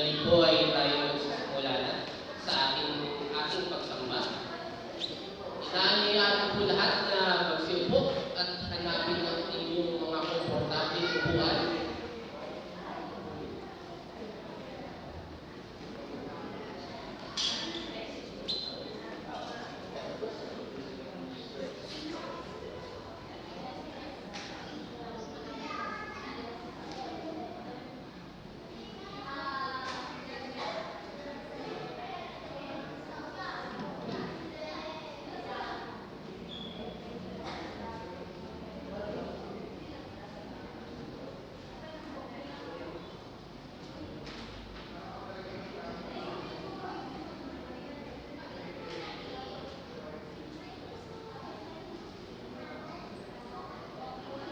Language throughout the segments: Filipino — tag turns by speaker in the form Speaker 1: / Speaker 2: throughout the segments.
Speaker 1: Ngayon po ay tayo magsisimula na sa ating pagsamba. Inaanyayaan po lahat na magsiupo at hanapin ang inyong mga komportable upuan.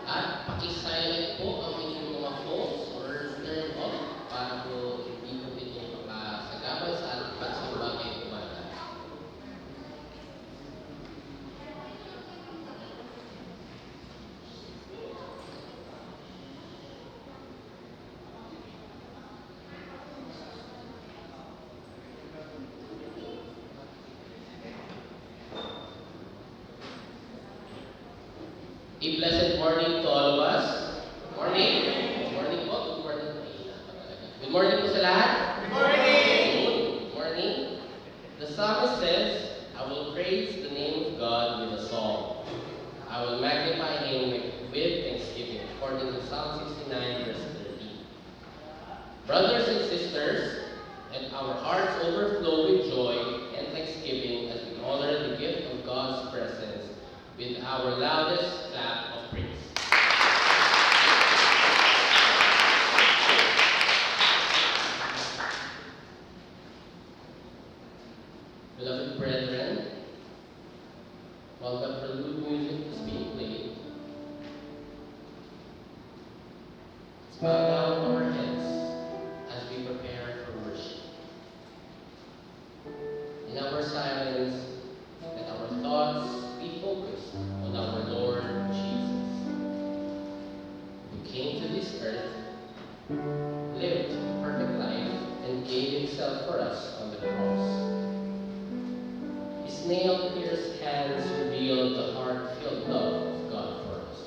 Speaker 1: At paki-silent po ang inyong mga phones or turn off para po hindi po ito makasagabal sa ating pagsamba ngayong umaga. A blessed morning to all of us. Good morning. Good morning po. Good morning. Good morning po sa lahat.
Speaker 2: Good morning!
Speaker 1: Good morning. The psalmist says, I will praise the name of God with a song. I will magnify Him with thanksgiving, according to Psalm 69, verse 13. Brothers and sisters, and our hearts overflow with joy and thanksgiving as we honor the gift of God's presence with our loudest clap of praise. Beloved brethren, while the prelude music is being played, let's bow down our heads as we prepare for worship. In our silence, let our thoughts be focused on our Lord Jesus, who came to this earth, lived a perfect life, and gave Himself for us on the cross. His nail-pierced hands revealed the heart-filled love of God for us.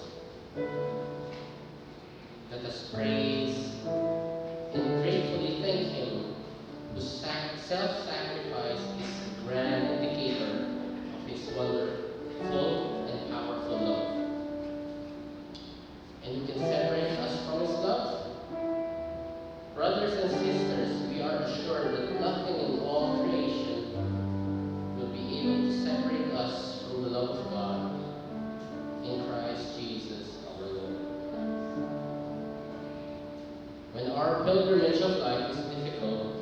Speaker 1: Let us praise and gratefully thank Him, whose self-sacrifice is the grand indicator of His wonderful and powerful love. And who can separate us from His love? Brothers and sisters, we are assured that nothing in all creation will be able to separate us from the love of God in Christ Jesus our Lord. When our pilgrimage of life is difficult,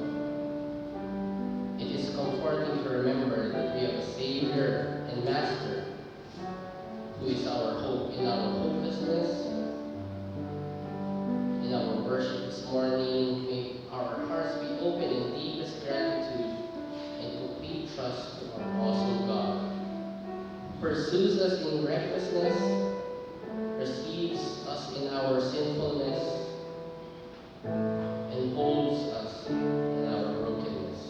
Speaker 1: it is comforting to remember that we have a Savior and Master who is our hope in our hopelessness. In our worship this morning, may our hearts be open in deepest gratitude and complete trust to our awesome God, who pursues us in recklessness, receives us in our sinfulness, and holds us in our brokenness.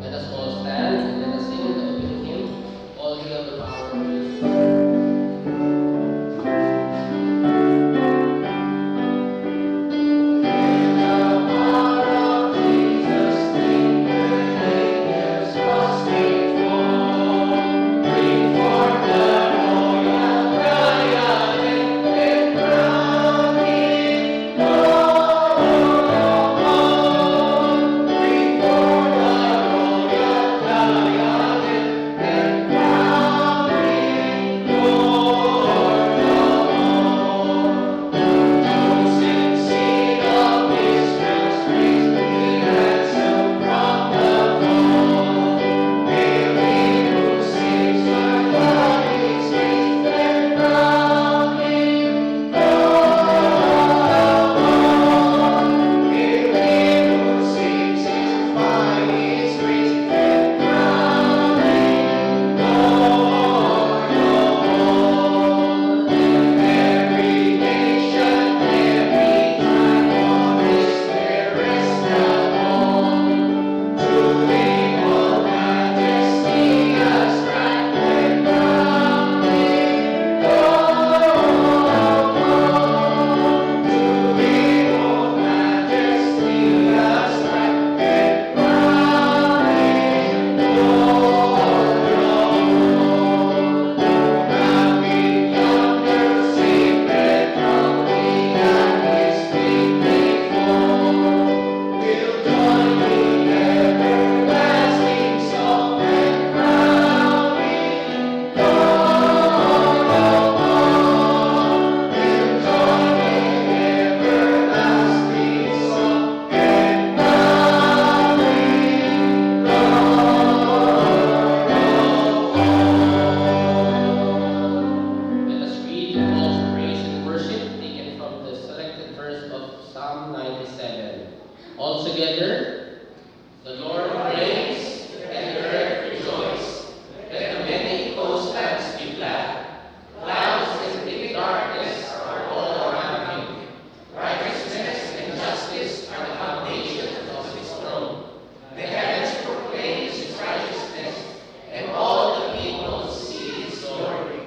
Speaker 1: Let us all stand and let us sing the opening hymn, All Hail the Power of Jesus. Psalm 97. All together, the Lord reigns, let the earth rejoice, let the many coastlands be glad. Clouds and thick darkness are all around him. Righteousness and justice are the foundations of his throne. The heavens proclaim his righteousness, and all the people see his glory.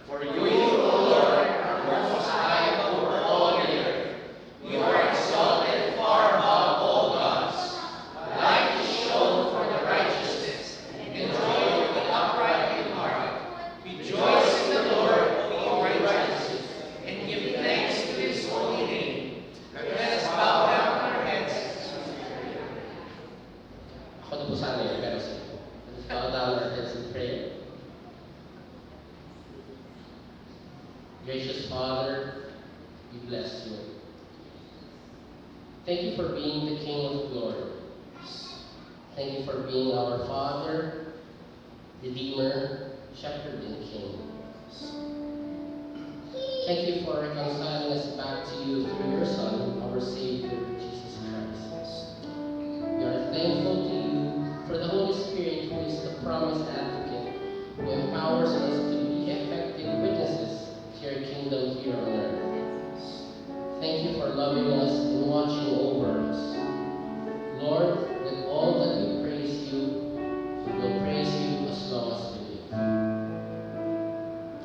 Speaker 1: For you, O Lord, are most high over all the earth. You are exalted far above all gods. Light is shown for the righteousness, and joy for the upright in heart. Rejoice in the Lord, O righteous, and give thanks to his holy name. Let us bow down our heads. Ako na po sana yun, pero sige. Let us bow down our heads in prayer. Gracious Father, we bless you. Thank you for being the King of glory. Thank you for being our Father, Redeemer, Shepherd, and King. Thank you for reconciling us back to you through your Son, our Savior, Jesus Christ. We are thankful to you for the Holy Spirit, who is the promised advocate, who empowers us to be effective witnesses to your kingdom here on earth. Thank you for loving us and watching over us. Lord, with all that we praise you, we will praise you as long as we live.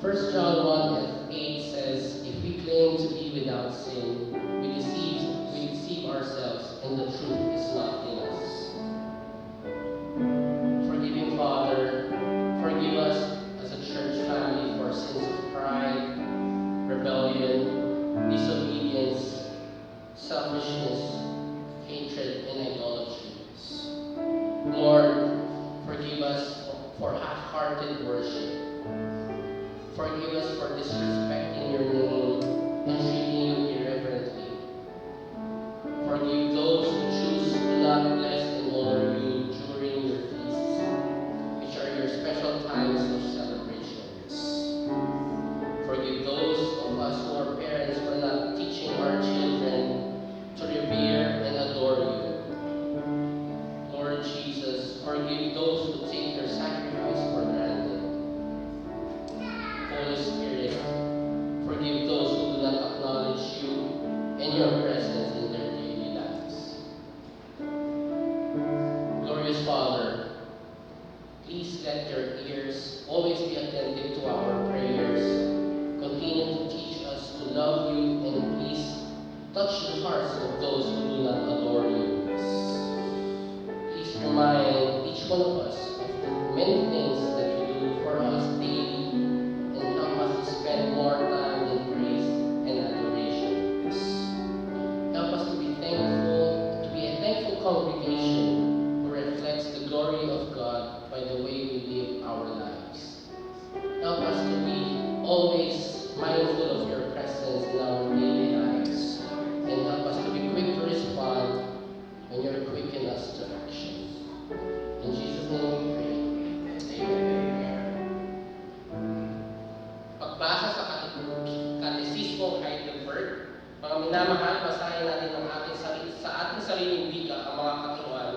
Speaker 1: 1 John 1:8 says, if we claim to be without sin, we deceive ourselves, and the truth is not in us. Forgiving Father, forgive us as a church family for sins of pride, rebellion, disobedience, selfishness, hatred, and idolatry. Lord, forgive us for half-hearted worship. Forgive us for disrespecting your name and treating you irreverently. Forgive those who choose to not bless and honor you during your feasts, which are your special times of celebration. Forgive those of us who are parents for not teaching our children to revere and adore you. Lord Jesus, forgive those who take your sacrifice for granted. Holy Spirit, forgive those who do not acknowledge you and your presence in their daily lives. Glorious Father, please let your ears always be attentive to our prayers. Continue to teach us to love you, and please touch the hearts of those who do not adore you. Please remind each one of us of the many things that you do for us daily, and help us to spend more time in praise and adoration. Help us to be thankful, to be a thankful congregation who reflects the glory of God by the way we live our lives. Help us to be always mindful of your presence in our daily lives, and help us to be quick to respond when you're quicken us to action. In Jesus' name we pray. Amen. Pagbasa sa Katesismong Heidelberg, mga minamahal, basahin natin sa ating sariling wika ang mga katuruan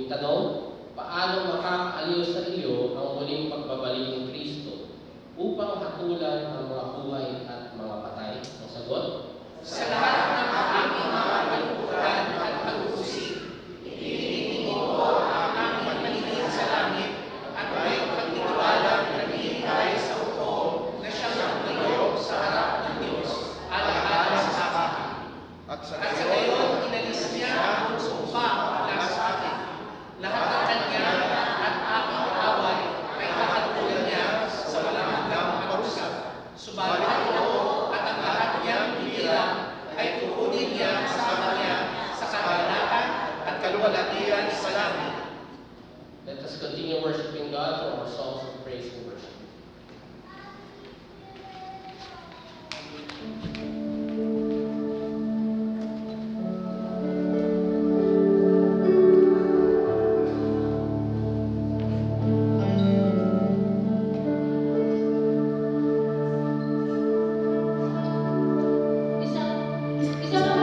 Speaker 1: Muling tanong, paano makakaaliw sa iyo ang muling pagbabalik ni Kristo upang hatulan ang mga buhay at mga patay? Ang sagot?
Speaker 2: Sa lahat ng aming mga kalungkutan at pag-uusig, inihiling ko ang aming pagmaningin sa langit at may pagtitiwala na naghihintay sa totoo na siyang nagtayo sa harap ng Diyos ala-ala sa akin. At sa gayon, inalis niya ang sumpa mula sa akin. Lahat ng kanya at aking away ay kakatulan niya sa walang hanggang parusa. Subalit ako at ang lahat niyang hinirang ay tukunin niya sa kanya sa kagalakan at kaluwalhatian sa langit.
Speaker 1: Let us continue worshiping God from our songs of praise and worship.
Speaker 3: Isang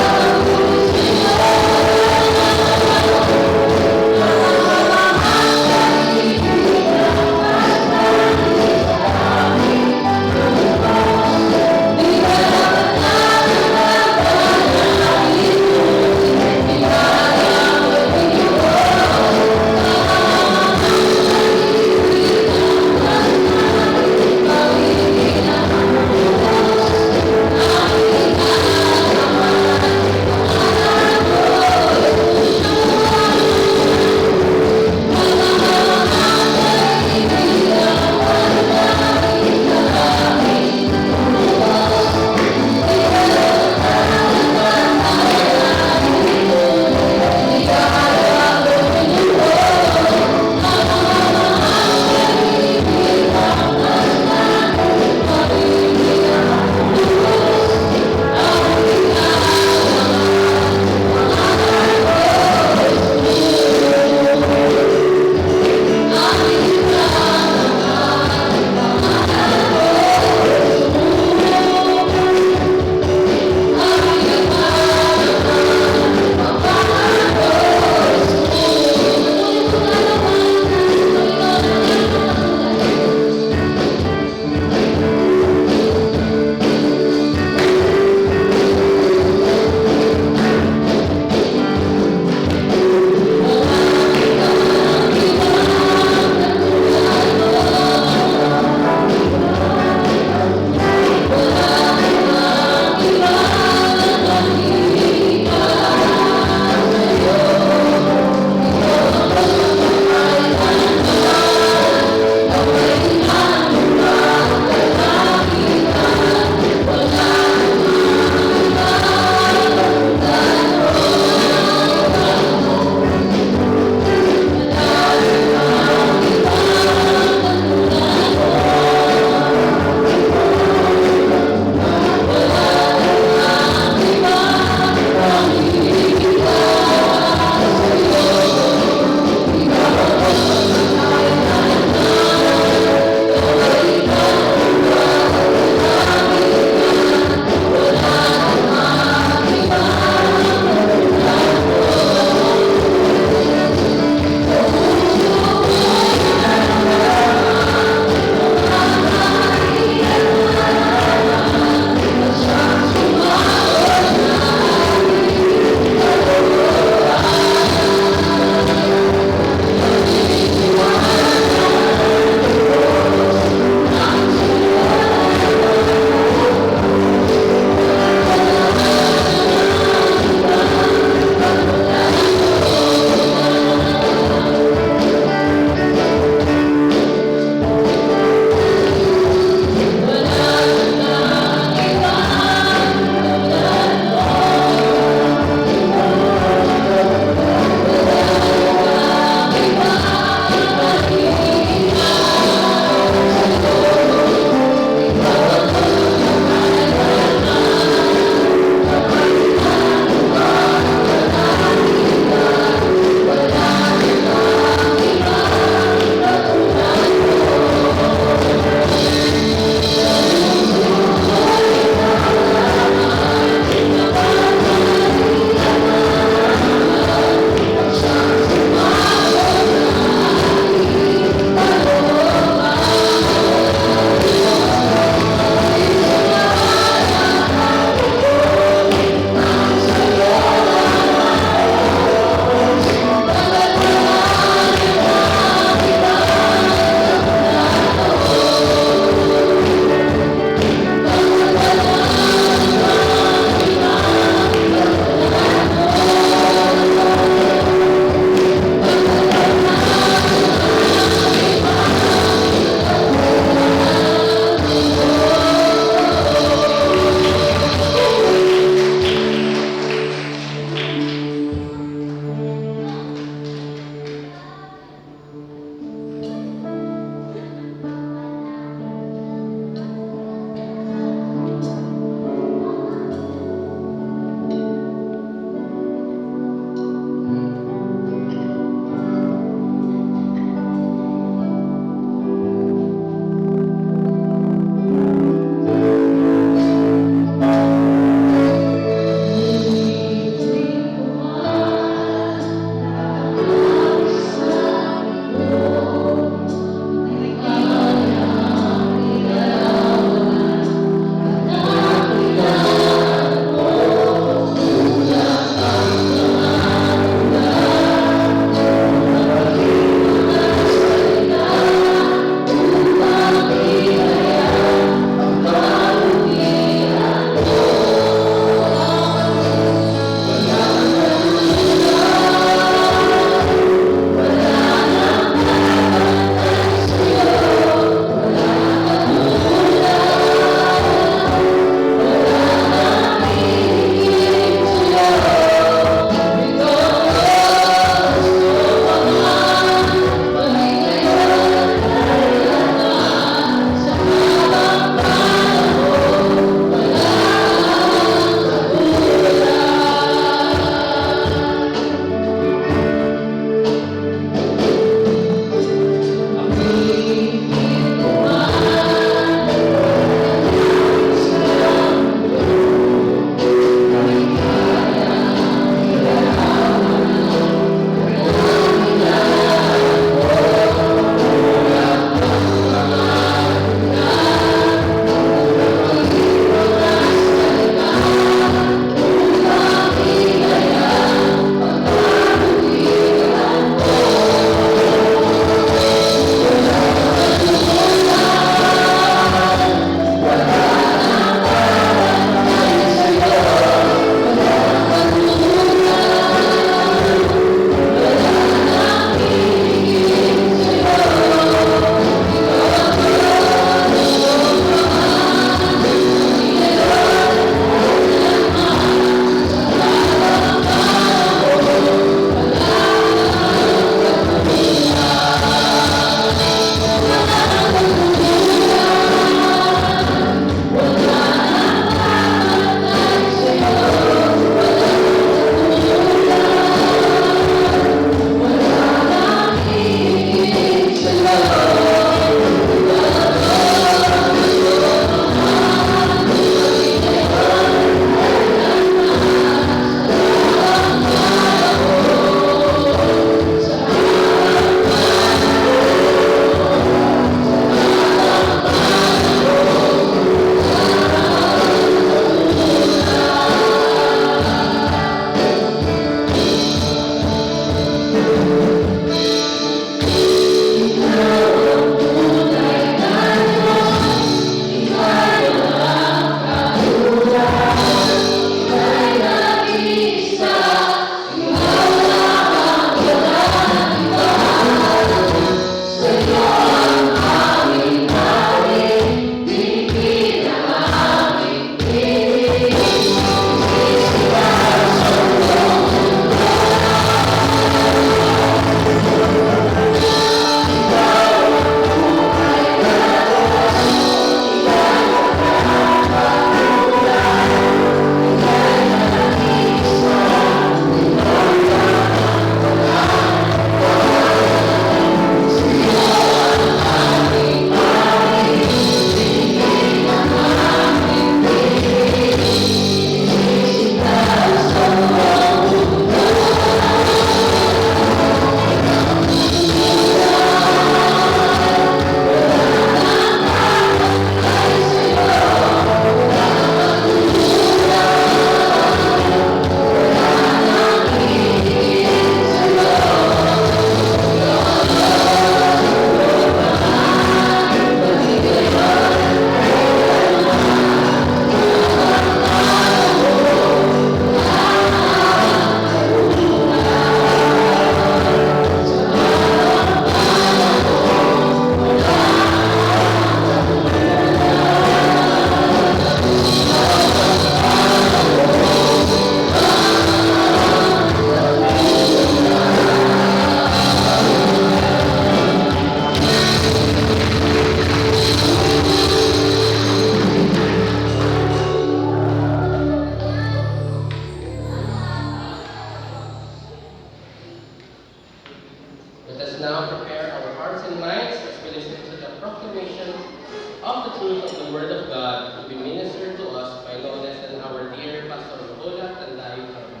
Speaker 1: truth of the Word of God to be ministered to us by no less than our dear Pastor Rola Tandayo Carbo.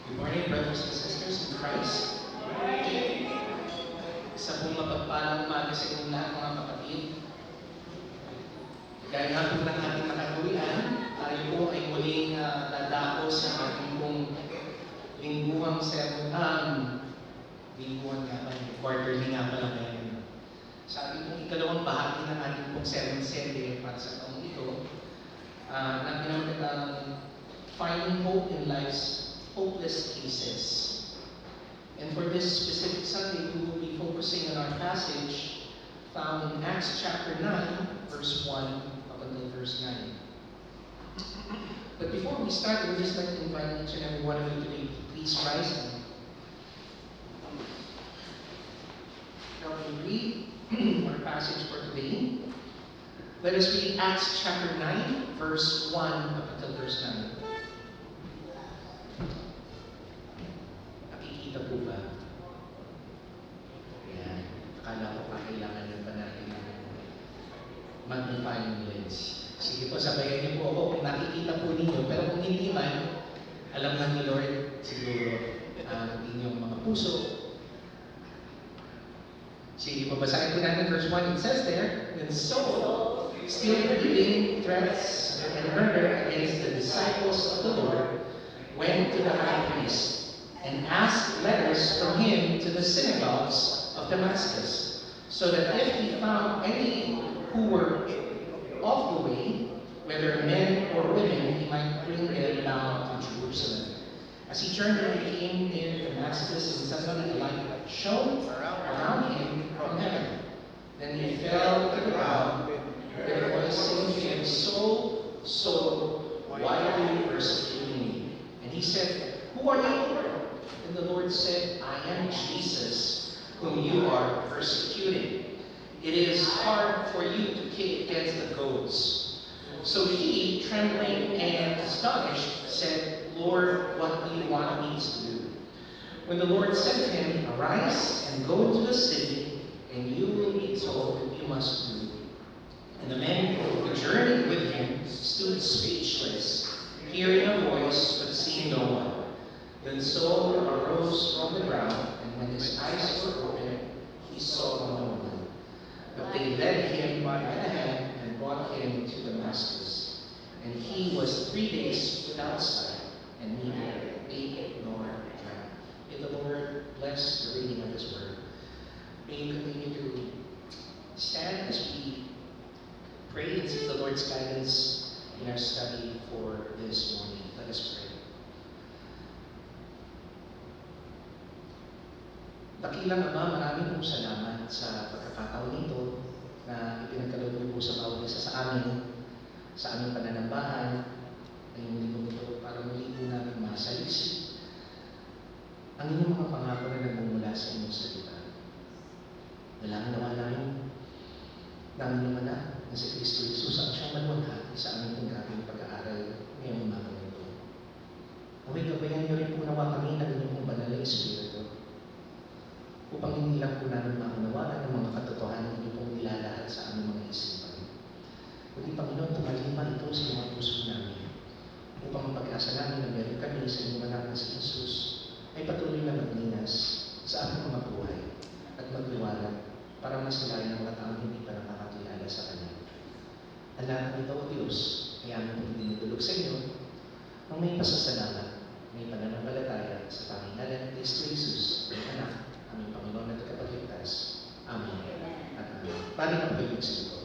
Speaker 2: Good morning, brothers and sisters in Christ. Isa pong mapagpalang umaga sa inyong lahat, mga kapatid. Gaya nga po ng ating makagawian, tayo po ay muling dadako sa ating pong lingguhang sermon. Lingguhan nga pa, quarterly nga pala ngayon. Sa ating pong ikalawang bahagi ng ating pong sermon serye para sa taong ito, na pinamagatang Finding Hope in Life's Hopeless Cases. And for this specific Sunday, we will be focusing on our passage found in Acts chapter 9, verse 1 up until verse 9. But before we start, I would just like to invite each and every one of you today to please rise and help me read our passage for today. Let us read Acts chapter 9, verse 1 up until verse 9. Nakikita po ba? Ayan. Akala ko pa kailangan nyo pa natin magnifying lens. Sige po, sabayan niyo po ako kung nakikita po ninyo. Pero kung hindi man, alam na ni Lord siguro ang inyong mga puso. Sige po, basahin po natin verse 1. It says there, "And Saul, still breathing threats and murder against the disciples of the Lord, went to the high priest and asked letters from him to the synagogues of Damascus, so that if he found any who were of the way, whether men or women, he might bring them down to Jerusalem. As he turned and came near Damascus, and suddenly a light shone around him from heaven. Then he fell to the ground, with a voice saying to him, Saul, Saul, why are you persecuting me? And he said, Who are you, Lord? And the Lord said, I am Jesus, whom you are persecuting. It is hard for you to kick against the goads. So he, trembling and astonished, said, Lord, what do you want me to do? When the Lord said to him, Arise and go into the city, and you will be told what you must do. And the men who journeyed with him stood speechless, hearing a voice but seeing no one. Then Saul arose from the ground, and when his eyes were opened, he saw no one. But they led him by the hand and brought him to Damascus. And he was 3 days without sight, and neither ate nor drank. May the Lord bless the reading of his word. May you continue to stand as we pray and seek the Lord's guidance in our study for this morning. Let us pray. Dakilang Ama, maraming pong salamat sa pagkakataon nito na ipinagkaloob niyo po sa bawat isa sa amin, sa aming pananambahan, ngayong linggo ito para muli po namin masalisip ang inyong mga pangako na nagmumula sa inyong salita. Dalangin naman namin na si Kristo Jesus ang siyang maluwalhati sa aming tinggaping pag-aaral ngayong umaga nito. Naway gabayan niyo rin po nawa kami ng inyong banal na Espiritu, upang hindi lang po namin maunawalan ng mga katotohanan niyo pong nilalahad sa aming mga isipan. Kundi Panginoon, tumalima ito sa mga puso namin, upang ang pag-asa namin na meron kami sa inyong anak na si Jesus ay patuloy na maglinas sa aming mga buhay at magliwanag para masilayan ang mga taong hindi pa nakakakilala sa Kanya. Ang lahat nito, O Diyos, ay aming pong dinudulog sa inyo ang may pasasalamat, may pananampalataya sa pangalan ni Kristo Jesus, ang anak, aming Panginoon at Tagapagligtas. Amen. At amen. Paano ang pag-ibig sa ito?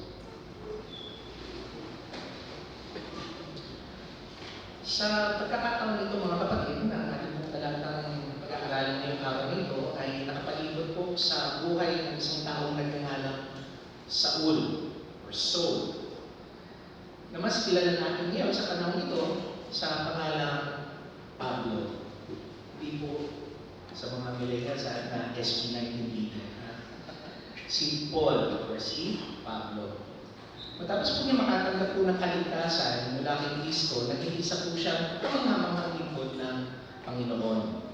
Speaker 2: Sa pagkakataon nito, mga kapatid, na ating pong talatang pag-aaralan ngayong araw nito ay nakapalibot po sa buhay ng isang taong nagngangalang Saul or Saul, na mas kilala natin ngayon sa panahon ito sa pangalang Pablo. Hindi po sa mga millennials na SB19 leader. Si Paul or si Pablo. Matapos po niya makatanggap po ng kaligtasan mula kay Kristo, nag-iisa po siya mga lingkod ng Panginoon.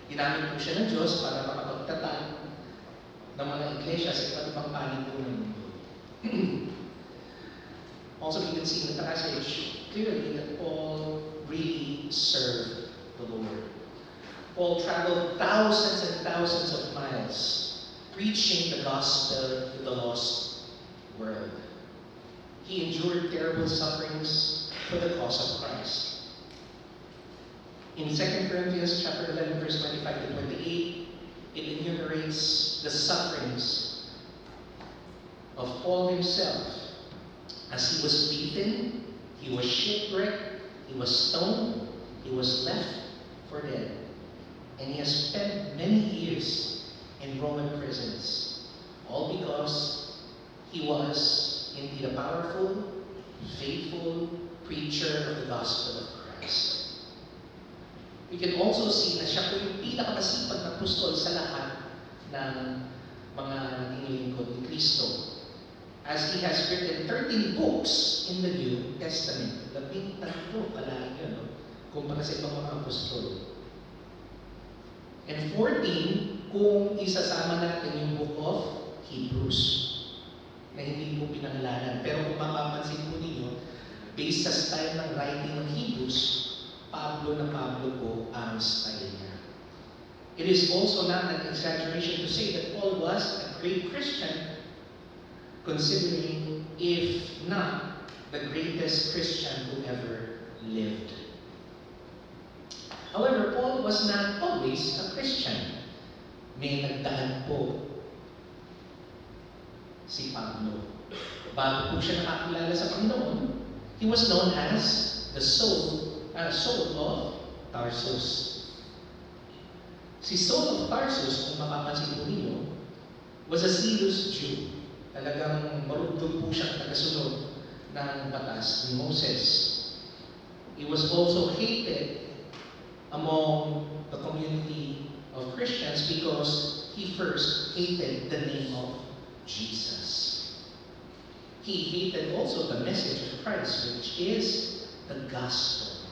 Speaker 2: Ginamit po siya ng Diyos para makapagtatag ng mga iglesia sa iba't ibang panig po ng mundo. Also, we can see in the passage clearly that Paul really served the Lord. Paul traveled thousands and thousands of miles preaching the gospel to the lost world. He endured terrible sufferings for the cause of Christ. In 2 Corinthians chapter 11, verse 25 to 28, it enumerates the sufferings of Paul himself as he was beaten, he was shipwrecked, he was stoned, he was left for dead. And he has spent many years in Roman prisons, all because he was indeed a powerful, faithful preacher of the gospel of Christ. We can also see na siya po yung pinakamasipag na apostol sa lahat ng mga naging lingkod ni Kristo. As he has written 13 books in the New Testament. 13 kalahit yun, no? Kumpara sa ibang mga apostol. And 14, kung isasama natin yung book of Hebrews, na hindi po pinangalanan. Pero kung mapapansin po ninyo, based sa style ng writing ng Hebrews, Pablo na Pablo po ang style niya. It is also not an exaggeration to say that Paul was a great Christian, considering, if not the greatest Christian who ever lived. However, Paul was not always a Christian. May nagdaan po si Pablo. Bago po siya nakakilala sa Panginoon, he was known as the Saul of Tarsus. Si Saul of Tarsus, kung mapapansin po ninyo, was a zealous Jew. Talagang marugdog po siyang tagasunod ng batas ni Moses. He was also hated among the community of Christians because he first hated the name of Jesus. He hated also the message of Christ, which is the gospel.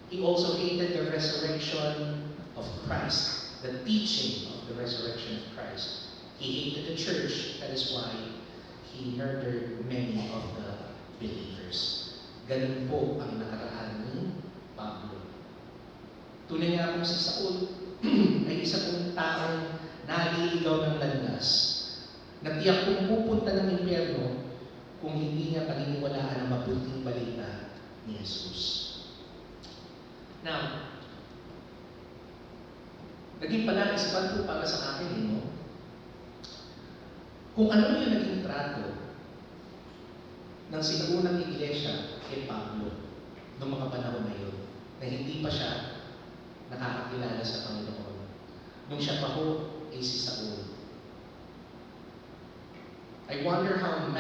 Speaker 2: He also hated the resurrection of Christ, the teaching of the resurrection of Christ. He hated the church, that is why he murdered many of the believers. Ganun po ang nakaraan ni Pablo. Tunay nga po si Saul ay isa pong taong naliligaw ng landas, na tiyak kong pupunta ng impyerno kung hindi niya paniniwalaan ang mabuting balita ni Jesus. Now, naging palaisipan po para sa akin, no? Kung ano yung naging trato ng sinaunang iglesia kay Pablo noong mga panahon na yun, na hindi pa siya nakakakilala sa Panginoon, nung siya pa ho ay si Saul. I wonder how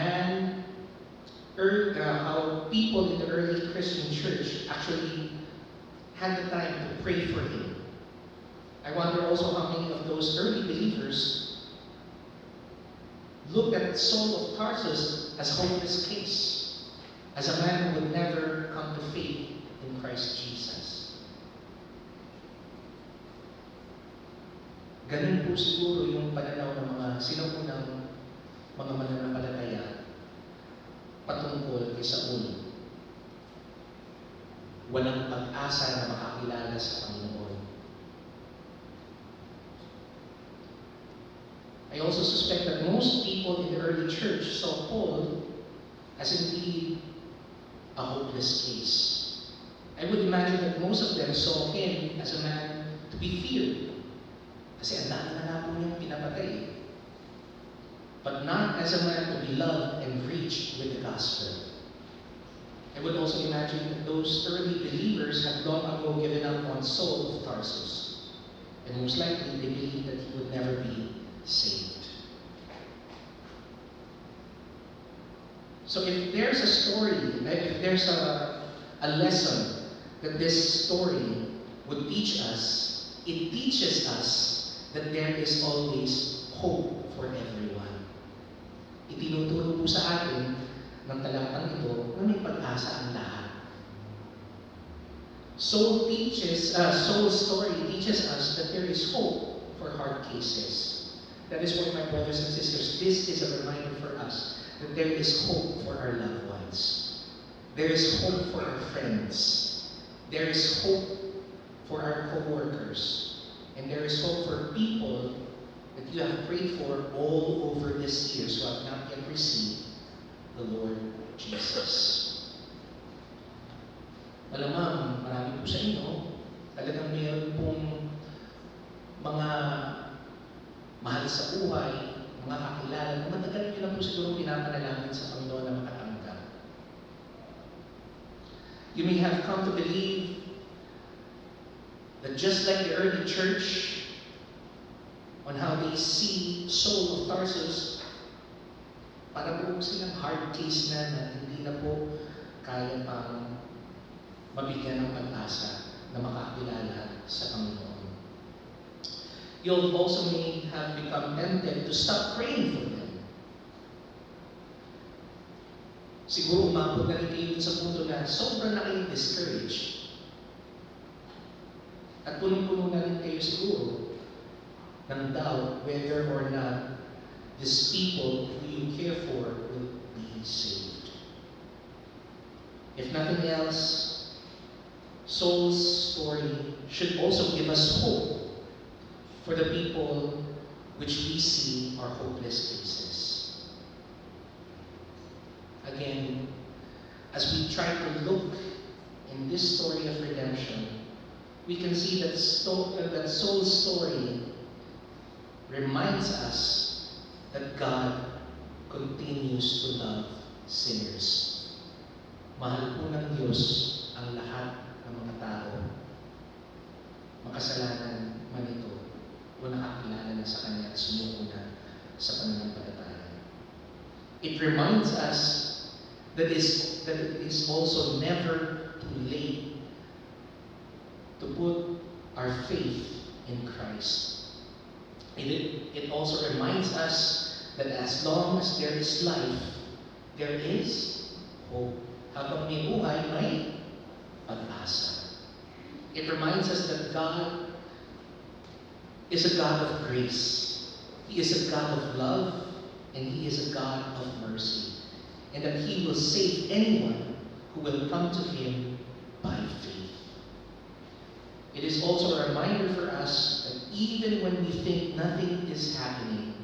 Speaker 2: how people in the early Christian church actually had the time to pray for him. I wonder also how many of those early believers looked at Saul of Tarsus as a hopeless case, as a man who would never come to faith in Christ Jesus. Ganun po siguro yung pananaw ng mga sinaunang mga mananampalataya patungkol kay Saul. Walang pag-asa na makakilala sa Panginoon. I also suspect that most people in the early church saw Paul as indeed a hopeless case. I would imagine that most of them saw him as a man to be feared. Kasi ang dami na po niyang pinapatay. But not as a man to be loved and reached with the gospel. I would also imagine that those early believers had long ago given up on Saul of Tarsus. And most likely they believed that he would never be saved. So if there's a story, if there's a lesson that this story would teach us, it teaches us that there is always hope for everyone. Itinuturo po sa atin ng talatang ito na may pag-asa ang lahat.
Speaker 3: Soul's story teaches us that there is hope for hard cases. That is why, my brothers and sisters, this is a reminder for us that there is hope for our loved ones. There is hope for our friends. There is hope for our co-workers. And there is hope for people that you have prayed for all over this year who have not yet received the Lord Jesus. Malamang, marami po sa inyo, talagang mayroon pong mga mahal sa buhay, mga kakilala, na matagal nyo na po siguro pinapanalangin sa Panginoon na makatanggap. You may have come to believe that just like the early church, on how they see Saul of Tarsus, para po silang hard case na hindi na po kaya pang mabigyan ng pag-asa na makakilala sa Panginoon. You also may have become tempted to stop praying for them. Siguro umabot na rin kayo sa punto na sobrang na kayo discouraged. At punong-puno na rin kayo siguro ng doubt whether or not these people who you care for will be saved. If nothing else, Saul's story should also give us hope for the people which we see are hopeless cases. Again, as we try to look in this story of redemption, we can see that Saul's story reminds us that God continues to love sinners. Mahal po ng Diyos ang lahat ng mga tao, makasalanan man ito, o nakakilala na sa Kanya at sumuko na sa pananampalataya. It reminds us that it is also never too late to put our faith in Christ. It also reminds us that as long as there is life, there is hope. Habang may buhay, may pag-asa. It reminds us that God is a God of grace. He is a God of love, and He is a God of mercy. And that He will save anyone who will come to Him by faith. It is also a reminder for us that even when we think nothing is happening,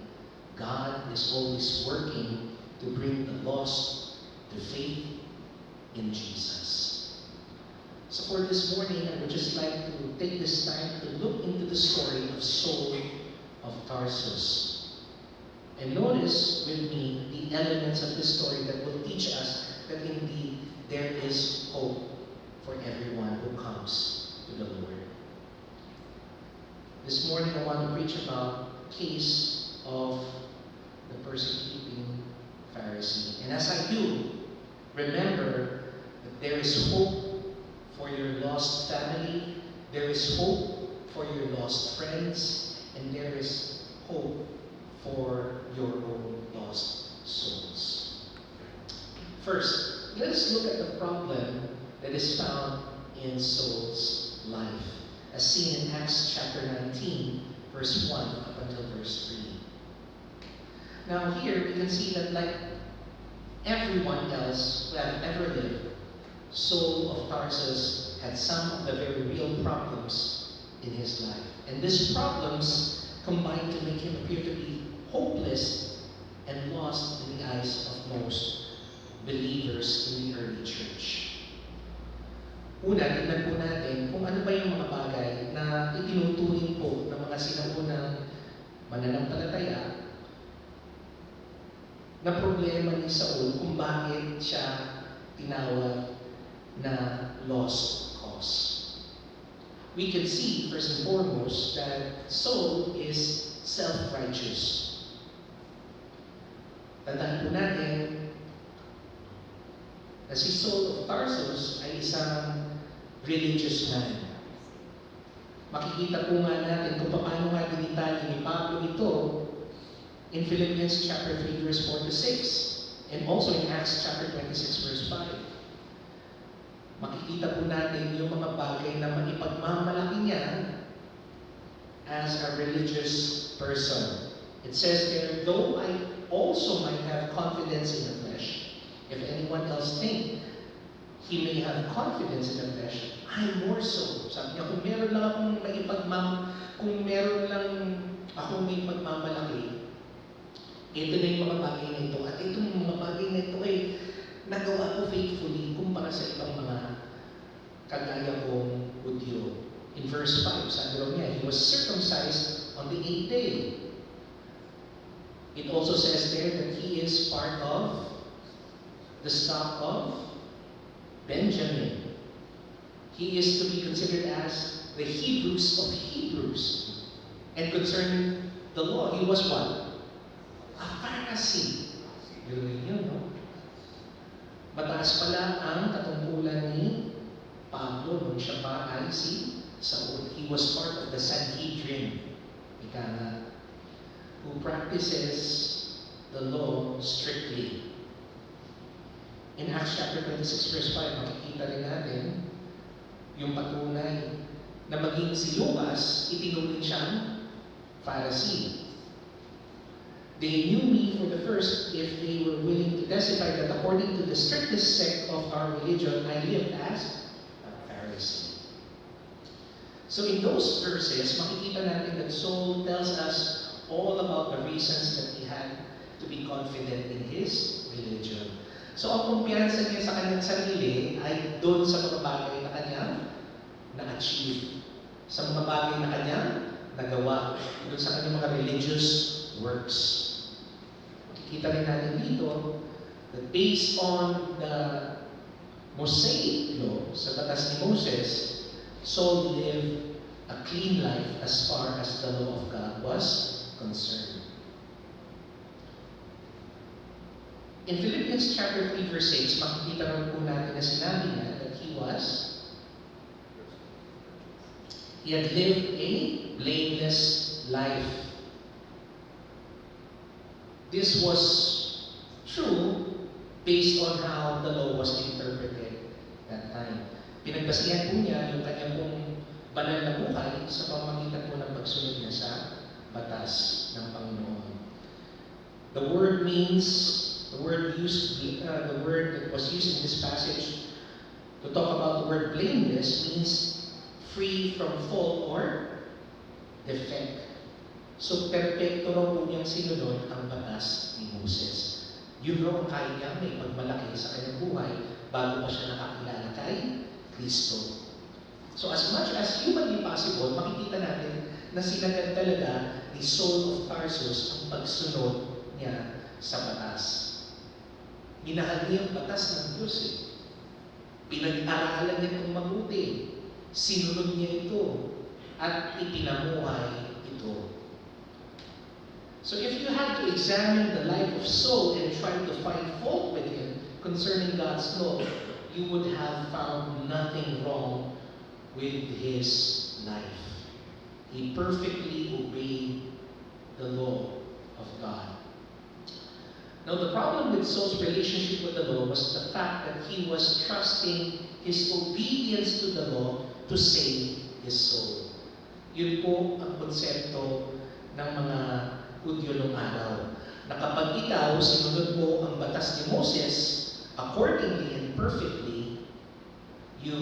Speaker 3: God is always working to bring the lost to faith in Jesus. So for this morning, I would just like to take this time to look into the story of Saul of Tarsus. And notice with me the elements of this story that will teach us that indeed there is hope for everyone who comes to the Lord. This morning I want to preach about the case of the persecuting Pharisee. And as I do, remember that there is hope for your lost family, there is hope for your lost friends, and there is hope for your own lost souls. First, let us look at the problem that is found in Saul's life, as seen in Acts chapter 19, verse 1 up until verse 3. Now here we can see that like everyone else who have ever lived, Saul of Tarsus had some of the very real problems in his life. And these problems combined to make him appear to be hopeless and lost in the eyes of most believers in the early church. Una, tignan po natin kung ano ba yung mga bagay na itinuturing po ng mga sinaunang mananampalataya na problema ni Saul kung bakit siya tinawag na lost cause. We can see, first and foremost, that Saul is self-righteous. Tandaan po natin na si Saul of Tarsus ay isang religious man. Makikita po nga natin kung paano nga dinitali ni Pablo ito in Philippians chapter 3 verse 4 to 6 and also in Acts chapter 26 verse 5. makikita po natin yung mga bagay na maipagmamalaki niya as a religious person. It says there, though I also might have confidence in the flesh, if anyone else think he may have confidence in the flesh, I more so. Sabi niya, kung meron lang akong kung meron lang akong may pagmamalaki, ito na yung mga bagay na ito. At itong mga bagay na ito ay nagawa ko faithfully kumpara sa ibang mga kagaya kong Hudyo. In verse 5, sabi raw niya, he was circumcised on the 8th day. It also says there that he is part of the stock of Benjamin. He is to be considered as the Hebrews of Hebrews. And concerning the law, he was what? A Pharisee. Yun yun, no? Mataas pala ang katungkulan ni Pablo nung siya pa ay si Saul. He was part of the Sanhedrin, ika nga, who practices the law strictly. In Acts chapter 26 verse 5, makikita rin natin yung patunay na maging si Lucas, itinuring siyang Pharisee. They knew me for the first if they were willing to testify that according to the strictest sect of our religion, I lived as a Pharisee. So in those verses, makikita natin that Saul tells us all about the reasons that he had to be confident in his religion. So ang kumpiyansa niya sa kanyang sarili ay doon sa mga bagay na kanyang na-achieve. Sa mga bagay na kanyang nagawa. Doon sa kanyang mga religious works. Makikita rin natin dito that based on the Mosaic law, sa batas ni Moses, Saul lived a clean life as far as the law of God was concerned. In Philippians chapter 3 verse 6, makikita rin po natin na sinabi niya that he had lived a blameless life. This was true based on how the law was interpreted that time. Pinagbasihan po niya yung kanyang pong banal na buhay sa pamamagitan po ng pagsunod niya sa batas ng Panginoon. The word that was used in this passage to talk about the word blameless means free from fault or defect. So, perfecto raw po niyang sinunod ang batas ni Moses. Yun raw ang kaya niya may pagmalaki sa kanyang buhay bago pa siya nakakilala kay Kristo. So, as much as humanly possible, makikita natin na sinagad talaga ni Saul of Tarsus ang pagsunod niya sa batas. Minahal niya ang batas ng Diyos eh. Pinag-aralan niya itong mabuti. Sinunod niya ito. At ipinamuhay ito. So if you had to examine the life of Saul and try to find fault with him concerning God's law, you would have found nothing wrong with his life. He perfectly obeyed the law of God. Now, the problem with Saul's relationship with the law was the fact that he was trusting his obedience to the law to save his soul. Yun po ang konsepto ng mga Hudyo noong araw. Na kapag ikaw sinunod mo ang batas ni Moses accordingly and perfectly, you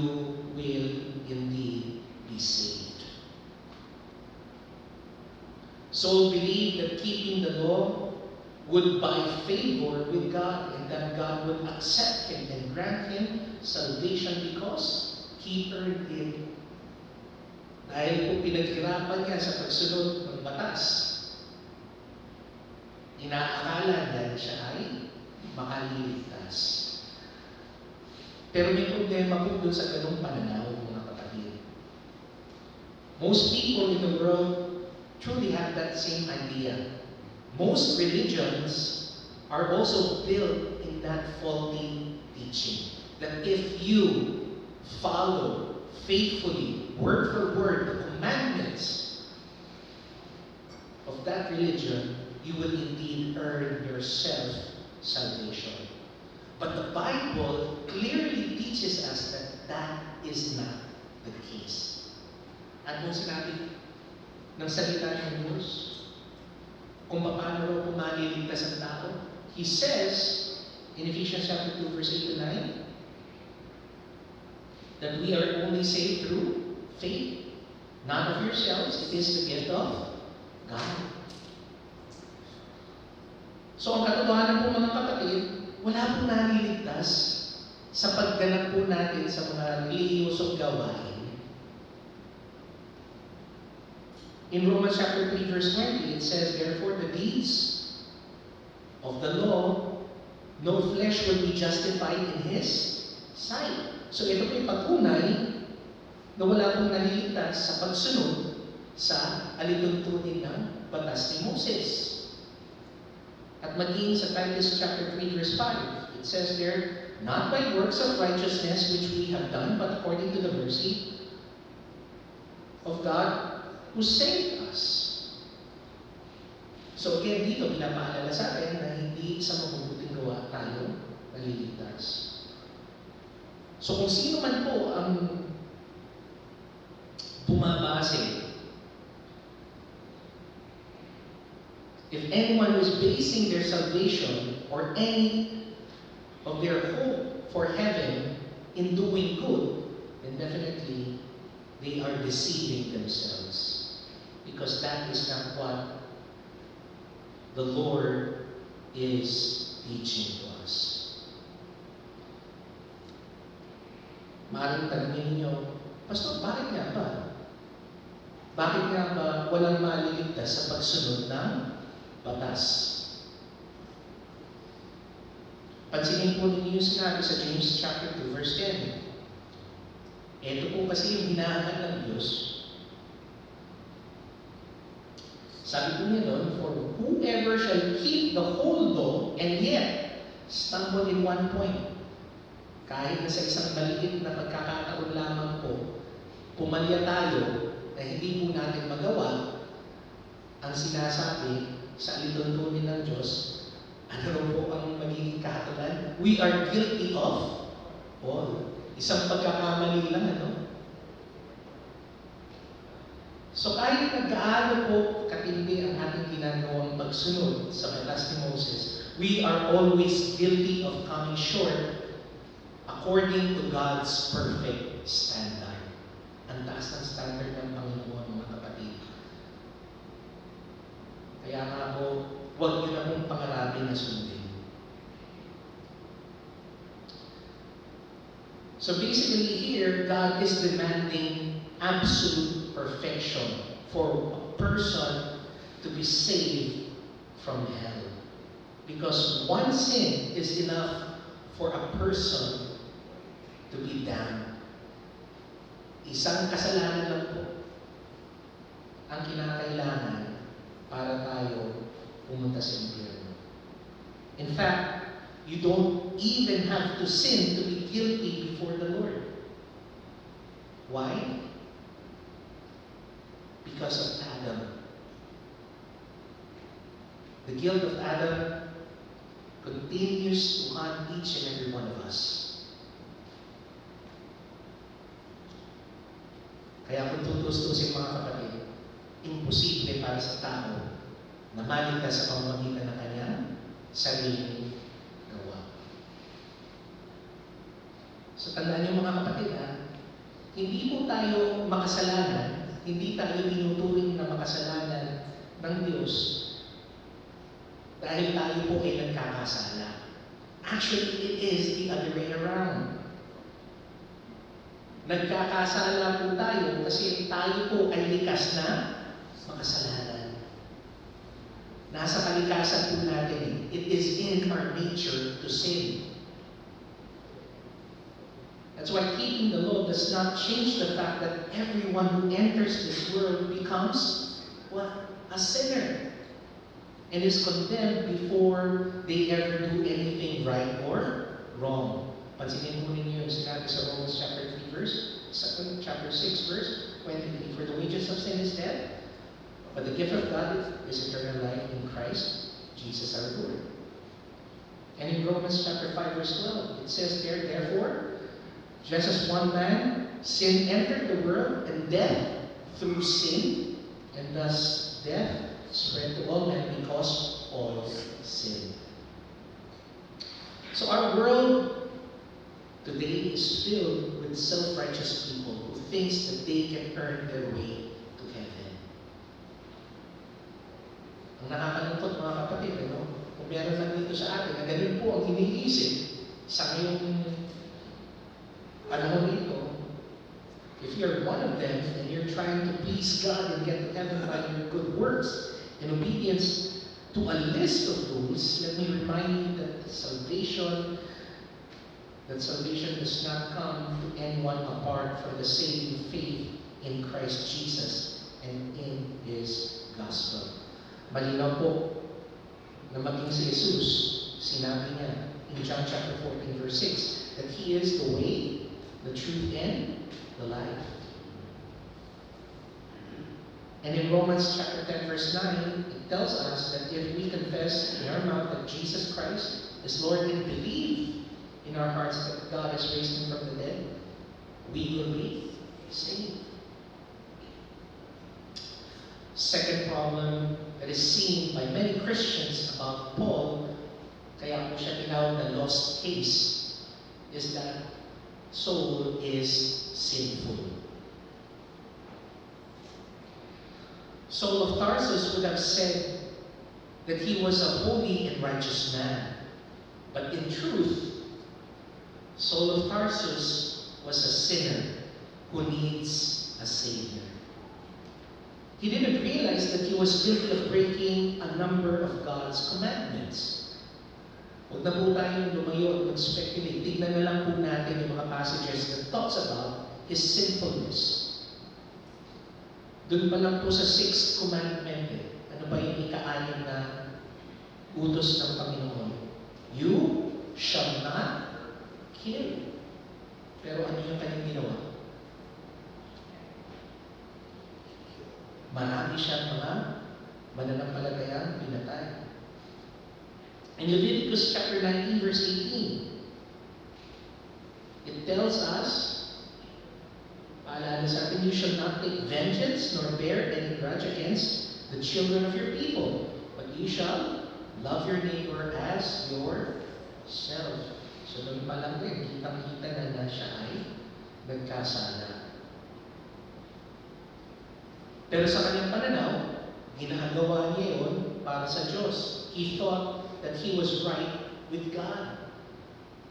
Speaker 3: will indeed be saved. Saul believed that keeping the law would buy favor with God and that God would accept him and grant him salvation because he earned it. Dahil po pinaghirapan niya sa pagsunod ng batas, inaakala niya siya ay makaliligtas. Pero may problema po doon sa ganung pananaw, mga kapatid. Most people in the world truly have that same idea. Most religions are also built in that faulty teaching. That if you follow faithfully, word for word, the commandments of that religion, you will indeed earn yourself salvation. But the Bible clearly teaches us that that is not the case. At kung sinabi ng salita ng Diyos, kung paano raw pumaliligtas ang tao, He says in Ephesians chapter 2 verse 8 to 9, that we are only saved through faith, not of yourselves, it is the gift of God. So ang katotohanan po mga kapatid, wala pong naliligtas sa pagganap po natin sa mga relihiyosong gawain. In Romans chapter 3 verse 20, it says, therefore the deeds of the law, no flesh will be justified in His sight. So ito po yung patunay na wala pong naliligtas sa pagsunod sa alituntunin ng batas ni Moses. At maging sa Titus chapter 3 verse 5, it says there, not by works of righteousness which we have done, but according to the mercy of God who saved us. So again, dito pinapaalala sa atin na hindi sa mabubuting gawa tayo naliligtas. So kung sino man po ang bumabase, if anyone who is basing their salvation or any of their hope for heaven in doing good, then definitely they are deceiving themselves. Because that is not what the Lord is teaching to us. Maaaring tanongin ninyo, Pastor, bakit nga ba? Bakit nga ba walang maliligtas sa pagsunod ng batas? Pansinin po ninyo yung sinabi sa James chapter 2 verse 10. Ito po kasi yung hinahanap ng Diyos. Sabi po niya doon, for whoever shall keep the whole law and yet stumble in one point. Kahit na sa isang maliit na pagkakataon lamang po, pumalya tayo na hindi po natin magawa ang sinasabi sa alituntunin ng Diyos, ano po ang magiging kahatulan? We are guilty of all. Isang pagkakamali lang, ano? So kahit nag-aano po katindi ang ating ginagawang pagsunod sa batas ni Moses, we are always guilty of coming short according to God's perfect standard. Ang taas ng standard ng Panginoon, mga kapatid. Kaya nga po, huwag niyo na pong pangarapin na sundin. So basically here, God is demanding absolute perfection for a person to be saved from hell. Because one sin is enough for a person to be damned. Isang kasalanan lang po ang kinakailangan para tayo pumunta sa impyerno. In fact, you don't even have to sin to be guilty before the Lord. Why? Because of Adam. The guilt of Adam continues to haunt each and every one of us. Kaya kung tutustusin mga kapatid, imposible para sa tao na maligtas sa pamamagitan ng kanyang sariling gawa. So tandaan niyo mga kapatid, hindi po tayo makasalanan, hindi tayo tinuturing na makasalanan ng Diyos dahil tayo po ay nagkakasala. Actually, it is the other way around. Nagkakasala po tayo kasi tayo po ay likas na makasalanan. Nasa kalikasan po natin, it is in our nature to sin. That's why keeping the law does not change the fact that everyone who enters this world becomes what? A sinner. And is condemned before they ever do anything right or wrong. Pansinin mo ninyo yung sinabi sa Romans chapter 3 verse, chapter 6 verse 23. For the wages of sin is death, but the gift of God is eternal life in Christ Jesus our Lord. And in Romans chapter 5 verse 12, it says there, therefore, Just as one man, sin entered the world, and death through sin, and thus death spread to all men because all sin. So our world today is filled with self-righteous people who thinks that they can earn their way to heaven. Ang nakakalungkot mga kapatid, ano? Kung meron lang dito sa atin, na ganun po ang iniisip sa ngayong panahon nito, if you're one of them and you're trying to please God and get to heaven by your good works and obedience to a list of rules, let me remind you that salvation does not come to anyone apart from the saving faith in Christ Jesus and in His gospel. Malinaw po na maging si Jesus, sinabi niya in John chapter 14 verse 6 that He is the way, the truth, and the life. And in Romans chapter 10 verse 9, it tells us that if we confess in our mouth that Jesus Christ is Lord and believe in our hearts that God has raised Him from the dead, we will be saved. Second problem that is seen by many Christians about Paul, kaya po siya tinawag na lost case, is that Saul is sinful. Saul of Tarsus would have said that he was a holy and righteous man. But in truth, Saul of Tarsus was a sinner who needs a Savior. He didn't realize that he was guilty of breaking a number of God's commandments. Huwag na po tayong lumayo at mag-speculate. Tignan na lang po natin yung mga passages that talks about his sinfulness. Doon pa lang po sa 6th commandment, ano ba yung ika-6 na utos ng Panginoon? You shall not kill. Pero ano yung kanyang ginawa? Marami siyang mga mananampalatayang pinatay. In Leviticus chapter 19 verse 18, it tells us, paalala sa atin, you shall not take vengeance nor bear any grudge against the children of your people, but you shall love your neighbor as yourself. So doon pa lang din, kitang-kita na siya ay nagkasala. Pero sa kanyang pananaw, ginagawa niya yun para sa Diyos. He thought that he was right with God.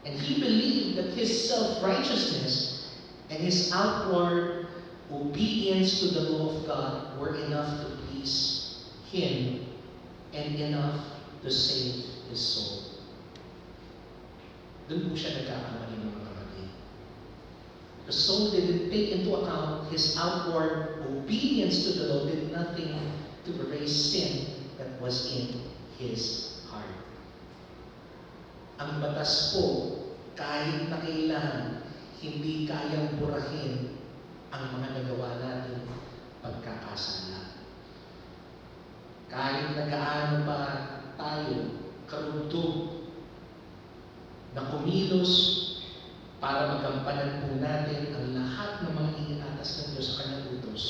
Speaker 3: And he believed that his self-righteousness and his outward obedience to the law of God were enough to please him and enough to save his soul. Doon po siya nagkakamali ng mga kapatid. The soul didn't take into account his outward obedience to the law, did nothing to erase sin that was in his heart. Ang batas po, kahit na kailan, hindi kayang burahin ang mga nagawa natin pagkakasala. Kahit na gaano pa tayo karugtog na kumilos para magampanan po natin ang lahat ng mga iniatas ng Diyos sa kanyang utos.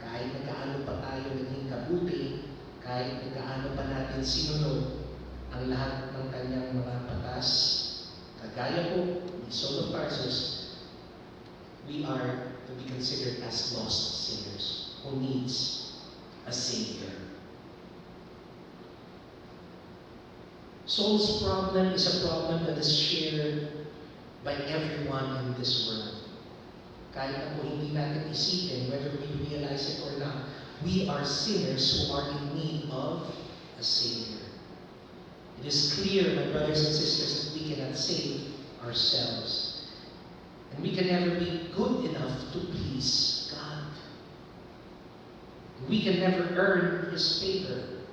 Speaker 3: Kahit na gaano pa tayo naging kabuti, kahit na gaano pa natin sinunod ang lahat ng kanyang mga batas, kagaya po ni Saul of Tarsus, we are to be considered as lost sinners who needs a Savior. Saul's problem is a problem that is shared by everyone in this world. Kahit na po hindi natin isipin, whether we realize it or not, we are sinners who are in need of a Savior. It is clear, my brothers and sisters, that we cannot save ourselves. And we can never be good enough to please God. We can never earn His favor.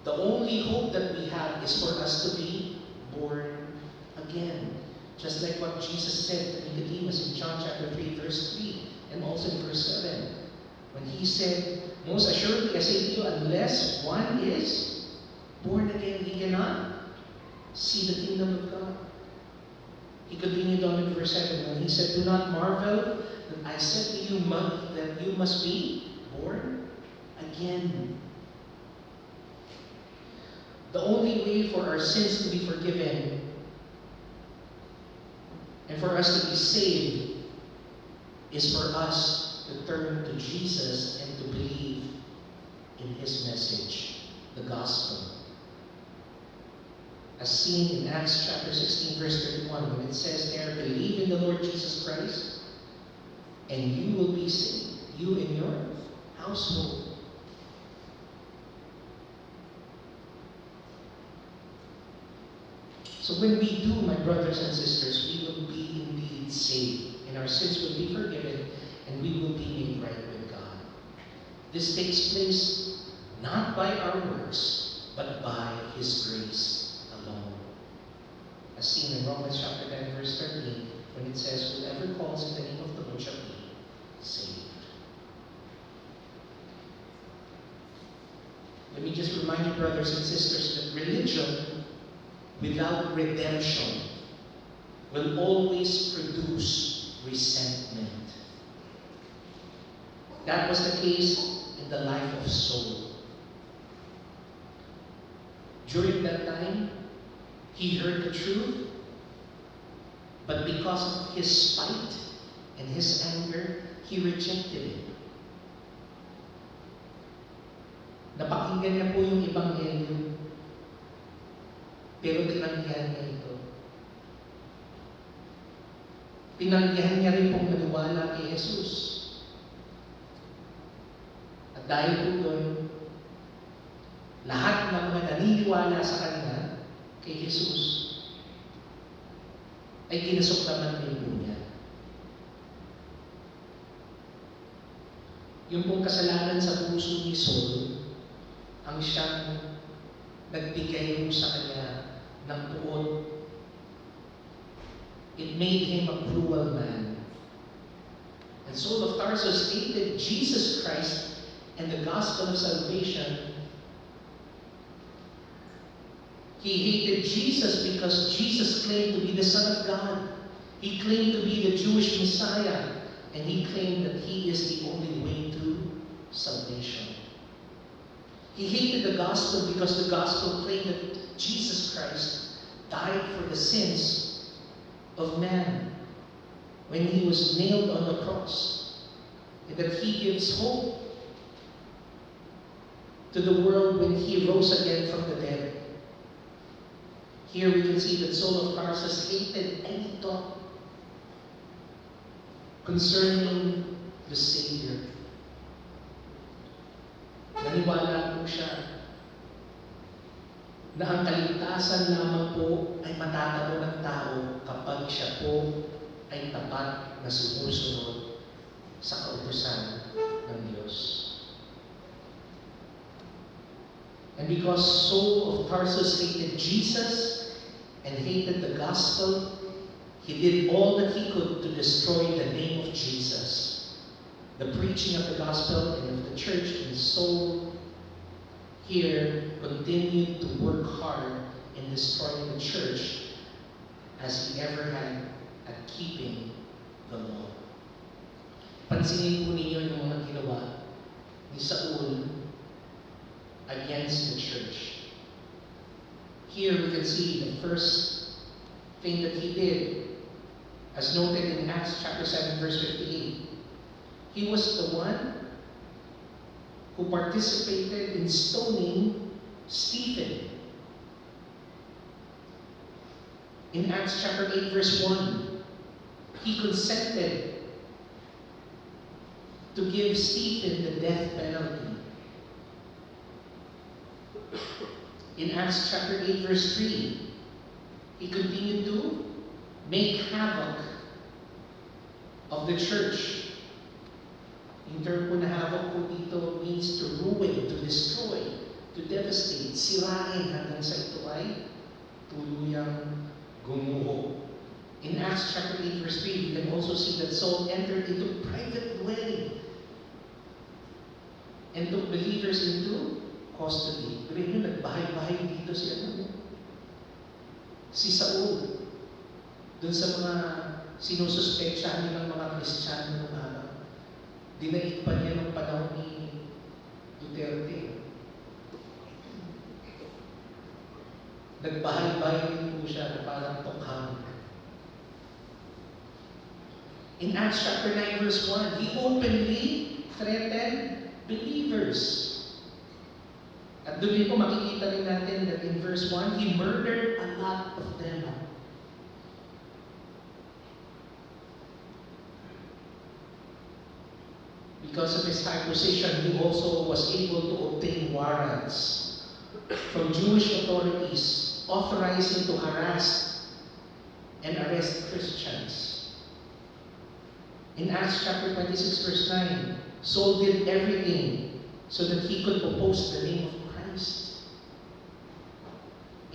Speaker 3: The only hope that we have is for us to be born again. Just like what Jesus said to Nicodemus in John chapter 3, verse 3, and also in verse 7. When He said, most assuredly I say to you, unless one is born again, he cannot see the kingdom of God. He continued on in verse 7 when he said, "Do not marvel that I said to you that you must be born again." The only way for our sins to be forgiven and for us to be saved is for us to turn to Jesus and to believe in His message, the gospel. As seen in Acts chapter 16, verse 31, when it says there, "Believe in the Lord Jesus Christ, and you will be saved, you and your household." So when we do, my brothers and sisters, we will be indeed saved, and our sins will be forgiven, and we will be made right with God. This takes place not by our works, but by His grace alone. As seen in Romans chapter 10, verse 13, when it says, "Whoever calls in the name of the Lord shall be saved." Let me just remind you, brothers and sisters, that religion without redemption will always produce resentment. That was the case in the life of Saul. During that time, he heard the truth, but because of his spite and his anger, he rejected it. Napakinggan niya po yung Ebanghelyo, pero tinanggihan niya ito. Tinanggihan niya rin pong maniwala kay Jesus. At dahil po doon, lahat ng mga naniniwala sa Kanya, kay Jesus, ay kinasuklaman rin po niya. Yung pong kasalanan sa puso ni Saul, ang siyang nagbigay mo sa Kanya ng puot. It made him a cruel man. And Saul of Tarsus hated Jesus Christ and the gospel of salvation. He hated Jesus because Jesus claimed to be the Son of God. He claimed to be the Jewish Messiah. And he claimed that he is the only way to salvation. He hated the gospel because the gospel claimed that Jesus Christ died for the sins of man when he was nailed on the cross, and that he gives hope to the world when he rose again from the dead. Here we can see that Saul of Tarsus hated any thought concerning the Savior. Naniwala po siya na ang kaligtasan lamang po ay matatamo ng tao kapag siya po ay tapat na sumusunod sa kautusan ng Diyos. And because Saul of Tarsus hated Jesus and hated the gospel, he did all that he could to destroy the name of Jesus, the preaching of the gospel and of the church. And Saul here continued to work hard in destroying the church as he ever had at keeping the law. Pansinin po ninyo yung mga ginawa ni Saul against the church. Here we can see the first thing that he did, as noted in Acts chapter 7, verse 58. He was the one who participated in stoning Stephen. In Acts chapter 8, verse 1, he consented to give Stephen the death penalty. In Acts chapter 8, verse 3, he continued to make havoc of the church. Yung term po na havoc po dito means to ruin, to destroy, to devastate, sirain hanggang sa ito ay tuluyang gumuho. In Acts chapter 8, verse 3, we can also see that Saul entered into private dwelling and took believers into custody. Pero yun, nagbahay-bahay dito si Saul. dun sa mga sinususpetsyahan nilang mga Kristiyano noong araw. Dinaig pa niya ng panahon ni Duterte. Nagbahay-bahay din po siya na parang tokhang. In Acts chapter 9 verse 1, he openly threatened believers. At doon din po makikita rin natin that in verse 1, he murdered a lot of them. Because of his high position, he also was able to obtain warrants from Jewish authorities authorizing to harass and arrest Christians. In Acts chapter 26 verse 9, Saul did everything so that he could oppose the name of Christ.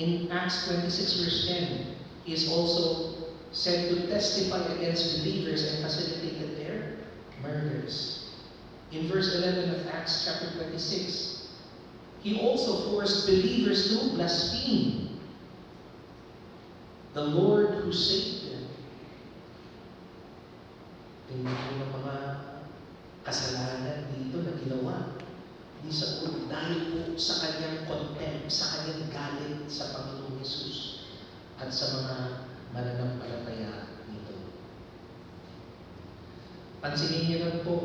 Speaker 3: In Acts 26 verse 10, he is also said to testify against believers and facilitated their murders. In verse 11 of Acts chapter 26, he also forced believers to blaspheme the Lord who saved them. Tingnan po ng mga kasalanan dito na ginawa ni Saul dahil po sa kanyang contempt, sa kanyang galit sa Panginoong Hesus at sa mga mananampalataya nito. Pansinin niyo lang po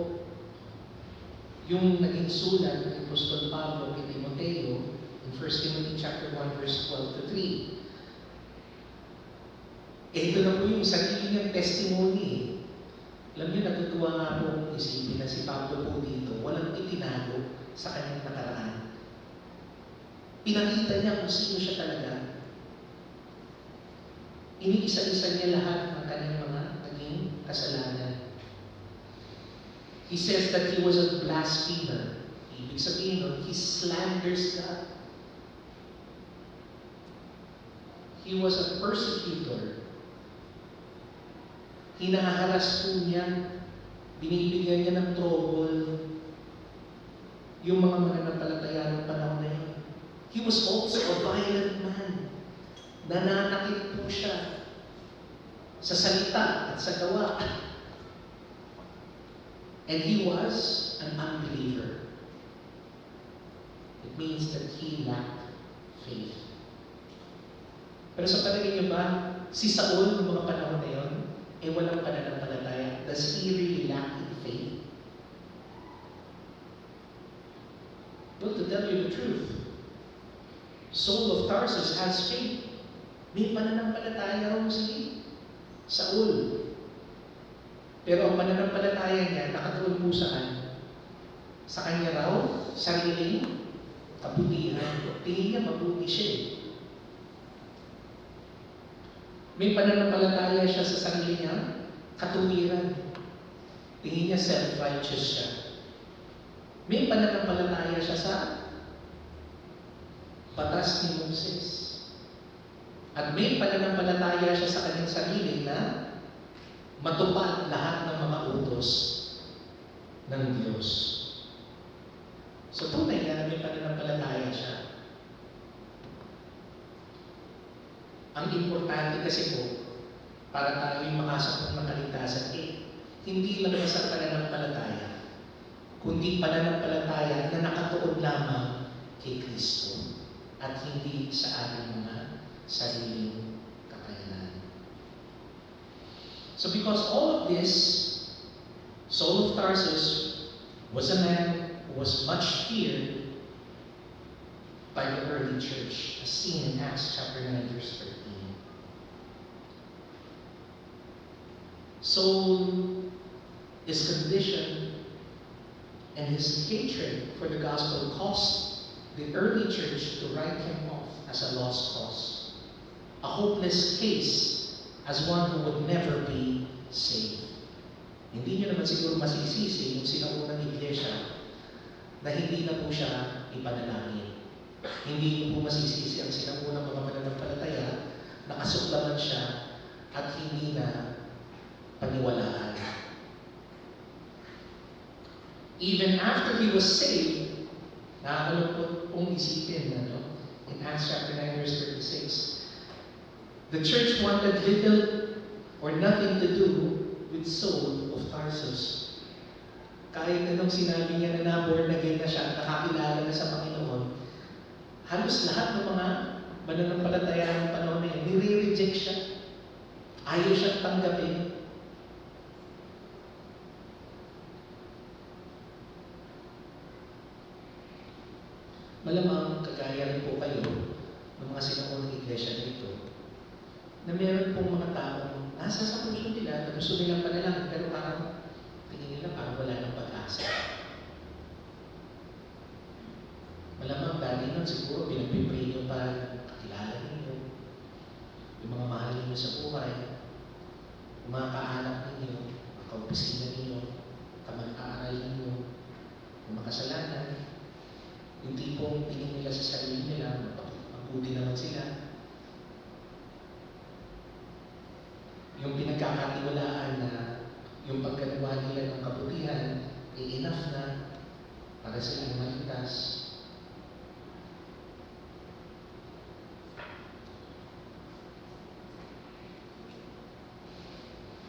Speaker 3: yung naging sulat ng Apostol Pablo kay Timoteo in 1 Timothy chapter 1 verse 12 to 3. Ito na po yung sarili niyang testimony. Alam niyo, natutuwa nga po isipin na si Pablo po dito, walang itinago sa kanyang nakaraan. Pinakita niya kung sino siya talaga. Iniisa-isa niya lahat ng kanyang mga naging kasalanan. He says that he was a blasphemer. Ibig sabihin nun, he slanders God. He was a persecutor. Hinaharas po niya, binibigyan niya ng trouble yung mga mananampalataya ng panahon na yun. He was also a violent man. Nananakit po siya sa salita at sa gawa. And he was an unbeliever. It means that he lacked faith. Pero sa palagay niyo ba, si Saul ng mga panahon na yun, walang pananampalataya? Does he really lack in faith? Well, to tell you the truth, Saul of Tarsus has faith. May pananampalataya raw si Saul. Pero ang pananampalataya niya nakatuon po saan? Sa kanya raw, sariling kabutihan. Tingin niya mabuti siya. May pananampalataya siya sa sarili niya, katuwiran. Tingin niya self-righteous siya. May pananampalataya siya sa batas ni Moses. At may pananampalataya siya sa kanyang sarili na matupad lahat ng mga utos ng Diyos. So tunay na may pananampalataya siya. Ang importante kasi po, para tayo'y makasakot ng kaligtasan, hindi lang sa pananampalataya, kundi pananampalataya na nakatuon lamang kay Kristo at hindi sa ating mga sariling kakayanan. So because all of this, Saul of Tarsus was a man who was much feared by the early church, as seen in Acts chapter 9 verse 13. Saul, his condition and his hatred for the gospel caused the early church to write him off as a lost cause, a hopeless case, as one who would never be saved. Hindi niyo naman siguro masisisi yung sinaunang iglesia na hindi na po siya ipanalangin. Hindi niyo po masisisi ang sinaunang mga mananampalataya na kasuklaman siya at hindi na paniwalaan. Even after he was saved, nakakalungkot pong isipin, in Acts chapter 9 verse 36, the church wanted little or nothing to do with Saul of Tarsus. Kahit anong sinabi niya na born again na siya, nakakilala na sa Panginoon, halos lahat ng mga mananampalataya ng panahon na yun, nire-reject siya. Ayaw siyang tanggapin. Malamang kagaya rin po kayo ng mga sinuunang iglesia dito, na meron pong mga taong nasa sa puso nila na gusto nilang panalangin, pero parang tingin nila parang wala ng pag-asa. Malamang dali nun siguro pinagpipray nyo pa kakilala ninyo, yung mga mahal ninyo sa buhay, yung mga kaanak ninyo, mga kaopisina ninyo, kamag-aaral ninyo, yung makasalanan, yung tipong tingin nila sa sarili nila, mabuti naman sila. Yung pinagkakatiwalaan na yung pagkagawa nila ng kabutihan ay enough na para silang maligtas.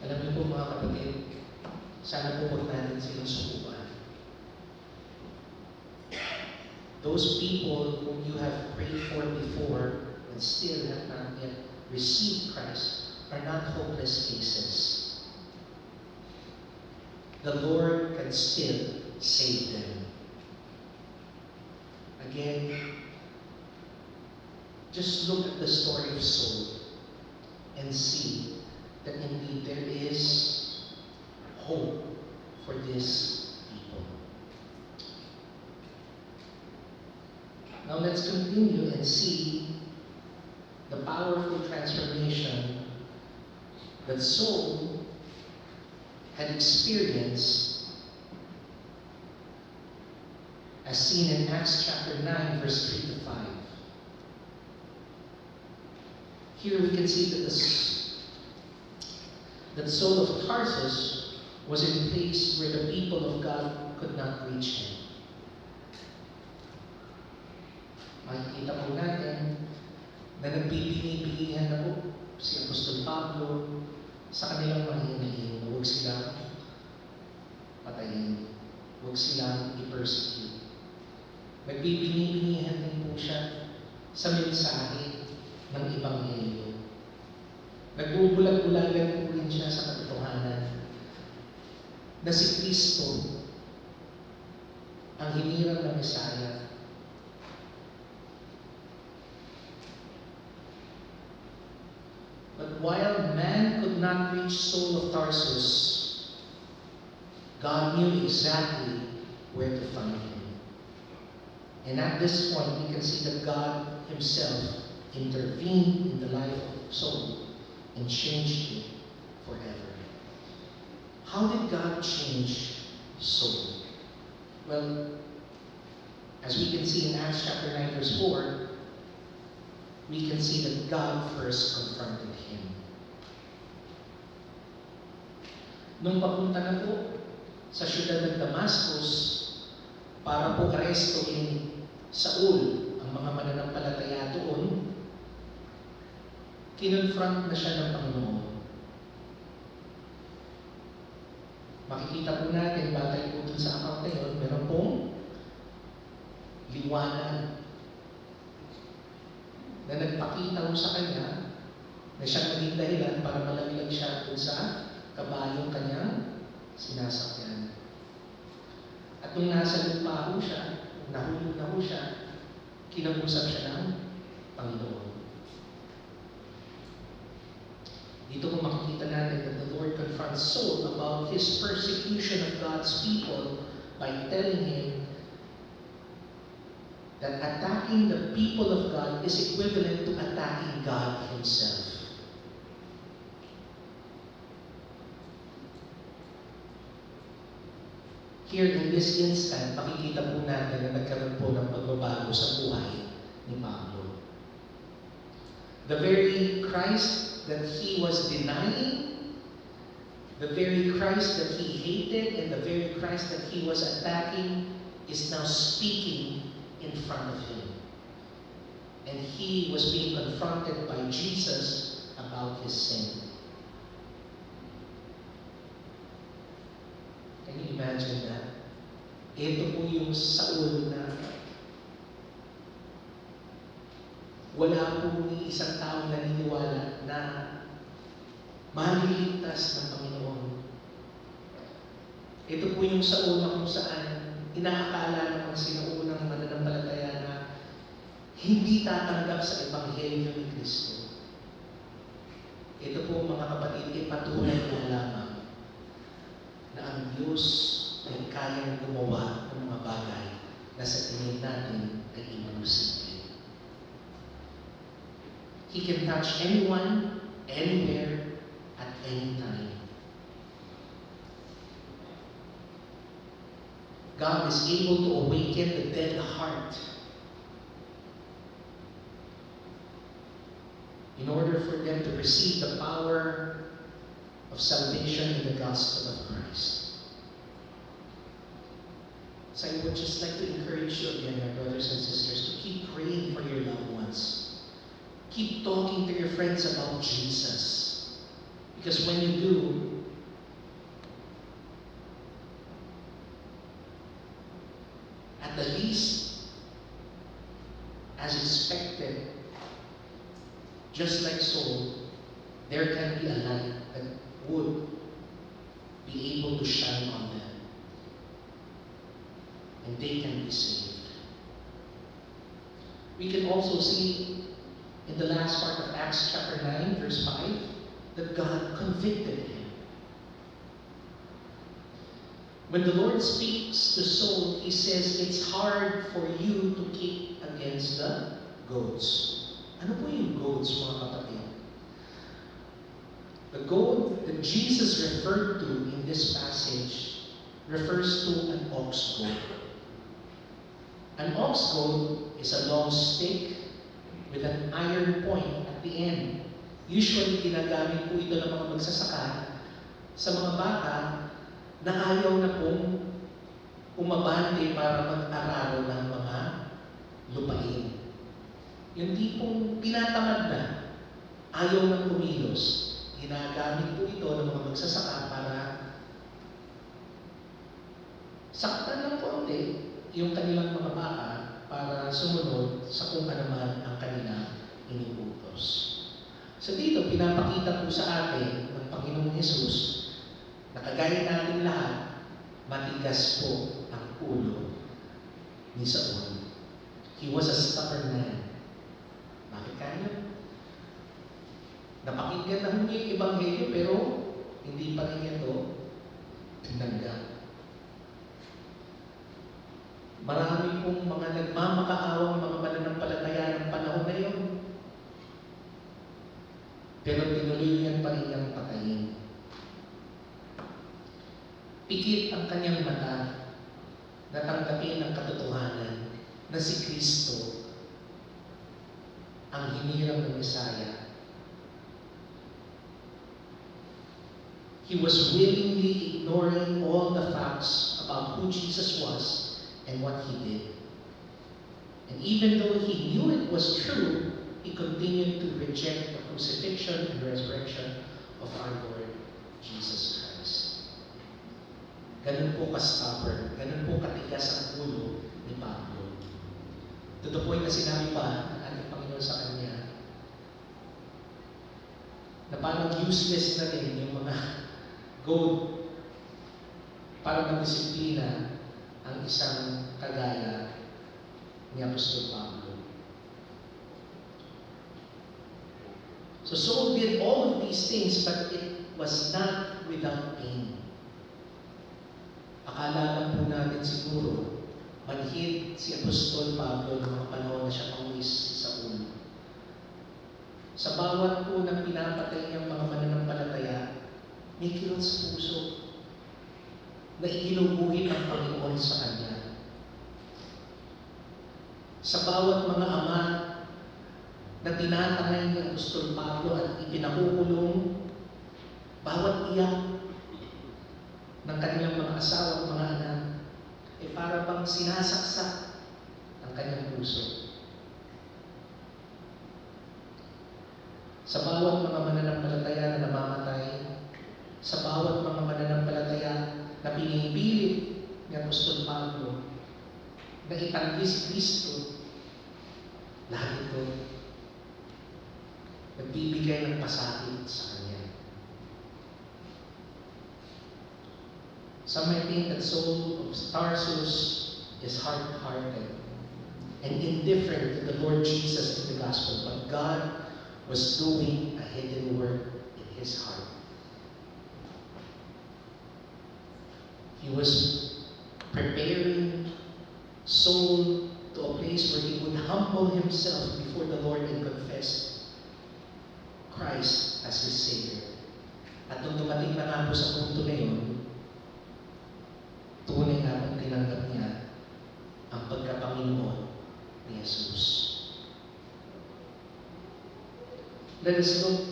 Speaker 3: Alam niyo po mga kapatid, sana po huwag natin silang sukuan. Those people whom you have prayed for before and still have not yet received Christ are not hopeless cases. The Lord can still save them. Again, just look at the story of Saul and see that indeed there is hope for this people. Now let's continue and see the powerful transformation that Saul had experienced as seen in Acts chapter 9, verse 3 to 5. Here we can see that Saul of Tarsus was in a place where the people of God could not reach him. Makikita po natin na nagbibigay-bigihan na po si Apostol Pablo sa kanilang mga hinihiling na huwag silang patayin, huwag silang i-persecute. Nagbibigay-bigihan din po siya sa mensahe ng Ebanghelyo. Nagbubulag-bulagan po rin siya sa katotohanan na si Kristo ang hinirang na Mesaya. But while man could not reach Saul of Tarsus, God knew exactly where to find him. And at this point, we can see that God Himself intervened in the life of Saul and changed him forever. How did God change Saul? Well, as we can see in Acts chapter 9, verse 4, we can see that God first confronted him. Nung papunta na po sa siyudad ng Damascus para po arestuhin Saul ang mga mananampalataya doon, kinonfront na siya ng Panginoon. Makikita po natin, batay po dun sa account na yun, meron pong liwanag na nagpakita mo sa kanya na siyang naging dahilan para malaglag siya dun sa kabayong kanyang sinasakyan. At nung nasa lupa ho siya, nahulog na ho siya, kinag-usap siya ng Panginoon. Dito ko makikita natin that the Lord confronts Saul about his persecution of God's people by telling him that attacking the people of God is equivalent to attacking God Himself. Here in this instant, makikita po natin na nagkaroon po ng pagbabago sa buhay ni Pablo. The very Christ that he was denying, the very Christ that he hated, and the very Christ that he was attacking is now speaking in front of him. And he was being confronted by Jesus about his sin. imagine that? Ito po yung Saul na wala po ni isang taong naniniwala na maliligtas ng Panginoon. Ito po yung Saul na kung saan inaakala ng mga sinuunang mananampalataya na hindi tatanggap sa Ebanghelyo ni Kristo. Ito po mga kapatid, ipatunay na lamang na ang Diyos ay kayang gumawa ng mga bagay na sa tingin natin ay imposible. He can touch anyone, anywhere, at any time. God is able to awaken the dead heart in order for them to receive the power of salvation in the gospel of Christ. So I would just like to encourage you again, my brothers and sisters, to keep praying for your loved ones. Keep talking to your friends about Jesus. Because when you do, at the least, as expected, just like Saul, there can be a light that would be able to shine on them. And they can be saved. We can also see in the last part of Acts chapter 9, verse 5, that God convicted him. When the Lord speaks to Saul, he says, it's hard for you to kick against the goats. Ano po yung goats, mga kapatid? The goat that Jesus referred to in this passage refers to an ox goad. An ox goad is a long stick with an iron point at the end. Usually, ginagamit po ito ng mga magsasaka sa mga bata na ayaw na pong umabante para mag-araro ng mga lupain. Yung tipong tinatamad na, ayaw ng kumilos. Ginagamit po ito ng mga magsasaka para saktan ng konti yung kanilang mga baka para sumunod sa kung ano man ang kanilang iniutos. So dito, pinapakita po sa atin ng Panginoong Hesus na kagaya natin lahat, matigas po ang ulo ni Saul. He was a stubborn man. Bakit kaya? Napakinggan na niya yung Ebanghelyo pero hindi pa rin ito tinanggap. Marami pong mga nagmamakaawang mga mananampalataya ng panahon na yun. Pero tinuloy yan pa rin niyang patayin. Pikit ang kanyang mata na tanggapin ang katotohanan na si Kristo ang hinirang ng Mesaya. He was willingly ignoring all the facts about who Jesus was and what he did. And even though he knew it was true, he continued to reject the crucifixion and resurrection of our Lord Jesus Christ. Ganun po ka-stubborn, ganun po katigas ang ulo ni Pablo. To the point na sinabi pa ng ating Panginoon sa kanya na parang useless na rin yung mga gold para mag-disiplina ang isang kagaya ni Apostol Pablo. So Saul did all of these things, but it was not without pain. Akala lang po natin siguro, manhid si Apostol Pablo ng mga panahon na siya pauwi sa Saul. Sa bawat po ng pinapatay niyang mga mananampalataya, may kilot sa puso na iginuguhit ang Panginoon sa kanya. Sa bawat mga ama na tinatangay ni Apostol Pablo at ipinakukulong, bawat iyak ng kanilang mga asawa at mga anak ay para bang sinasaksak ang kanyang puso. Sa bawat mga mananampalataya na namamatay, sa bawat mga mananampalataya na pinipilit Apostol Pablo na itanggi si Kristo, lahat ito nagbibigay ng pasakit sa Kanya. Some might think that Saul of Tarsus is hard-hearted and indifferent to the Lord Jesus in the gospel, but God was doing a hidden work in his heart. He was preparing Saul to a place where he would humble himself before the Lord and confess Christ as his Savior. At nung dumating na nga po sa punto na yun, tunay nga pong tinanggap niya ang pagkapanginoon ni Jesus. Let us look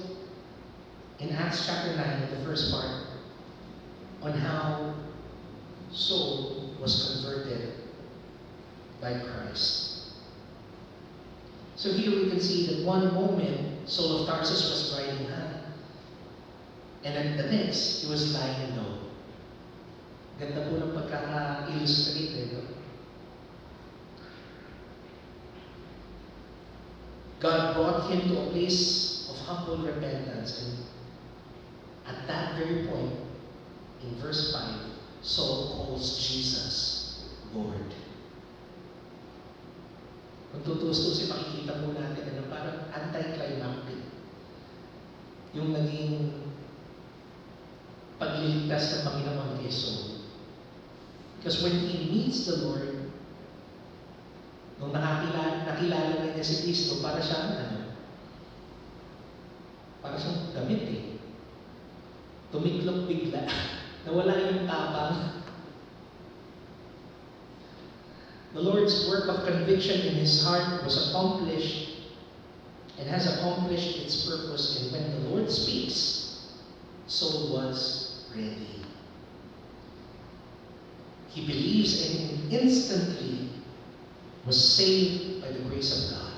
Speaker 3: in Acts chapter 9, the first part, on how Saul was converted by Christ. So here we can see that one moment, Saul of Tarsus was riding high, and at the next, he was lying low. Ganda po ng pagkaka-illustrate, no? God brought him to a place of humble repentance, and at that very point, in verse 5, Saul calls Jesus Lord. Kung tutustusin, makikita po natin na parang anti-climactic yung naging pagliligtas ng Panginoon kay Saul. Because when he meets the Lord, nung nakilala na niya si Kristo, para siyang para siyang gamit eh. Tumiklop bigla. Nawala yung tapang. The Lord's work of conviction in his heart was accomplished and has accomplished its purpose. And when the Lord speaks, Saul was ready. He believes and instantly was saved by the grace of God.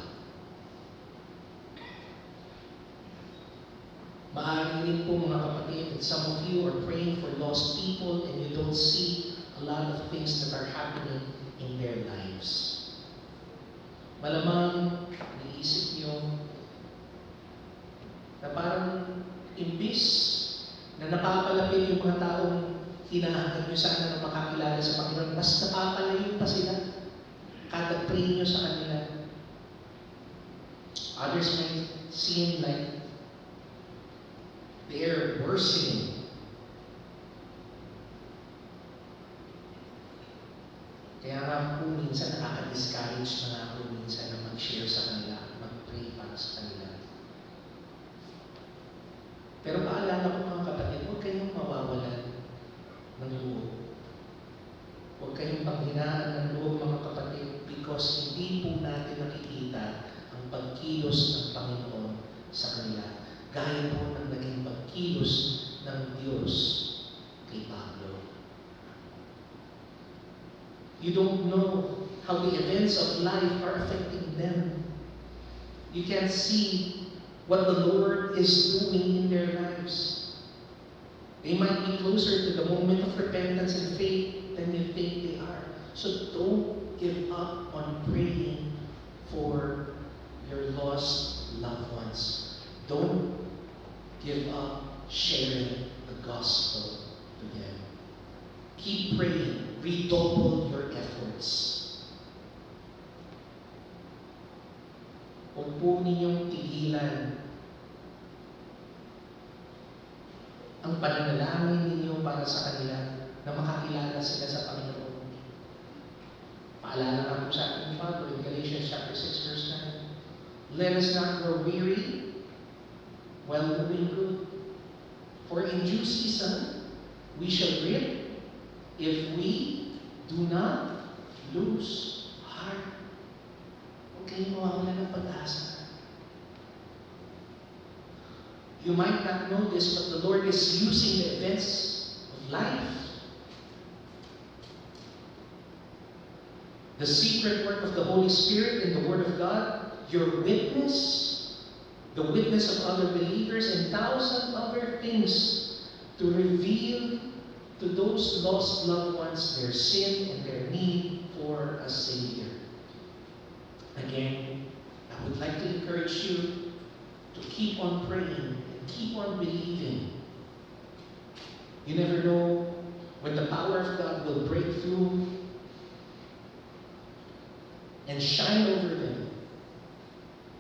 Speaker 3: Maaari rin po mga kapatid that some of you are praying for lost people and you don't see a lot of things that are happening in their lives. Malamang naisip nyo na parang imbis na napapalapit yung mga taong hinahangad nyo sana na makakilala sa Panginoon, mas napapalayo pa sila kada pray nyo sa kanila. Others might seem like they're worsening. Kaya nga po minsan nakaka-discourage na nga po minsan na mag-share sa kanila, mag-pray para sa kanila. Pero paalala ko mga kapatid, huwag kayong mawawalan ng loob. Huwag kayong panghinaan ng loob mga kapatid because hindi po natin nakikita ang pagkilos ng Panginoon sa kanila. Gaya po ng naging pagkilos ng Diyos kay Pablo. You don't know how the events of life are affecting them. You can't see what the Lord is doing in their lives. They might be closer to the moment of repentance and faith than you think they are. So don't give up on praying for your lost loved ones. Don't give up sharing the gospel to them. Keep praying. Redouble your efforts. Huwag po ninyong tigilan ang pananalangin ninyo para sa kanila na makakilala sila sa Panginoon. Paalala nga po sa ating Father in Galatians chapter 6 verse 9. Let us not grow weary while doing good. For in due season we shall reap if we do not lose heart. Huwag kayong mawawala ng pag-asa. You might not know this, but the Lord is using the events of life, the secret work of the Holy Spirit in the Word of God, your witness, the witness of other believers, and thousand other things to reveal to those lost loved ones, their sin and their need for a Savior. Again, I would like to encourage you to keep on praying and keep on believing. You never know when the power of God will break through and shine over them,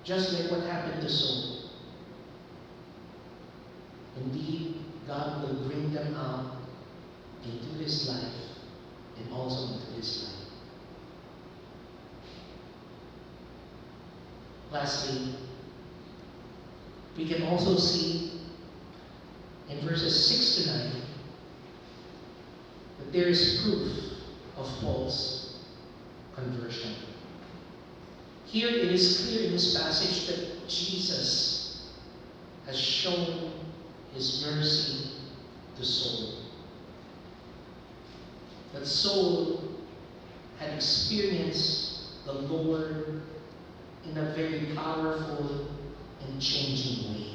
Speaker 3: just like what happened to Saul. Indeed, God will bring them out into his life and also into his life. Lastly, we can also see in verses 6 to 9 that there is proof of Paul's conversion. Here it is clear in this passage that Jesus has shown his mercy to Saul. That Saul had experienced the Lord in a very powerful and changing way.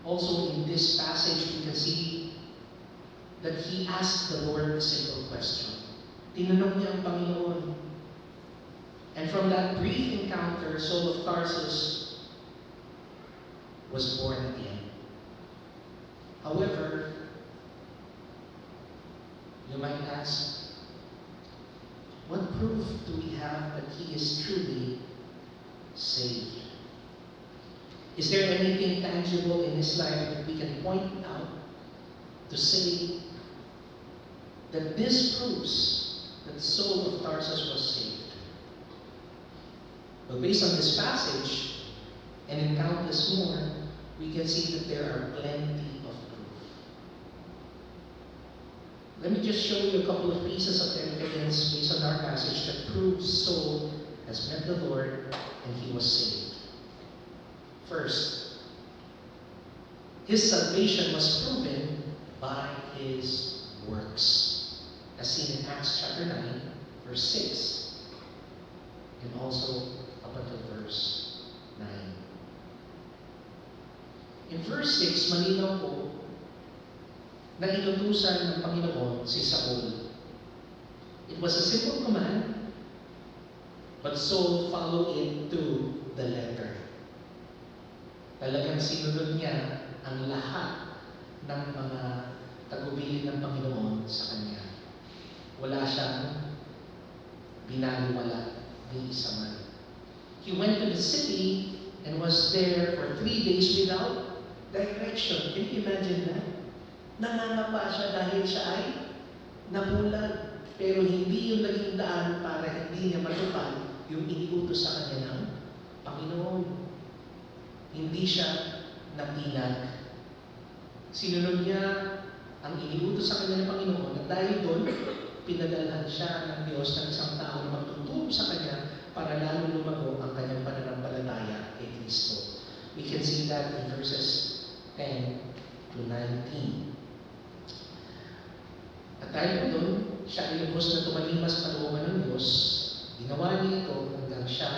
Speaker 3: Also in this passage, we can see that he asked the Lord a simple question. Tinanong niya ang Panginoon. And from that brief encounter, Saul of Tarsus was born again. However, you might ask, what proof do we have that he is truly saved? Is there anything tangible in his life that we can point out to say that this proves that Saul of Tarsus was saved? Well, based on this passage, and in countless more, we can see that there are plenty of proof. Let me just show you a couple of pieces of evidence based on our passage that proves Saul has met the Lord and he was saved. First, his salvation was proven by his works, as seen in Acts chapter 9, verse 6, and also up until verse 9. In verse 6, malinaw po na inutusan ng Panginoon si Saul. It was a simple command, but Saul followed it to the letter. Talagang sinunod niya ang lahat ng mga tagubilin ng Panginoon sa kanya. Wala siyang binaliwala ni isa man. He went to the city and was there for 3 days without direction. Can you imagine that? Nangangapa siya dahil siya ay nabulag. Pero hindi yung naging daan para hindi niya matupad yung iniutos sa kanya ng Panginoon. Hindi siya napilag. Sinunod niya ang iniutos sa kanya ng Panginoon at dahil doon, pinadalhan siya ng Diyos ng isang tao na magtuturo sa kanya para lalo lumago ang kanyang pananampalataya kay Kristo. We can see that in verses 10 to 19. At dahil po doon, siya ay lubos na tumalimas patulungan ng Diyos. Ginawa niya ito hanggang siya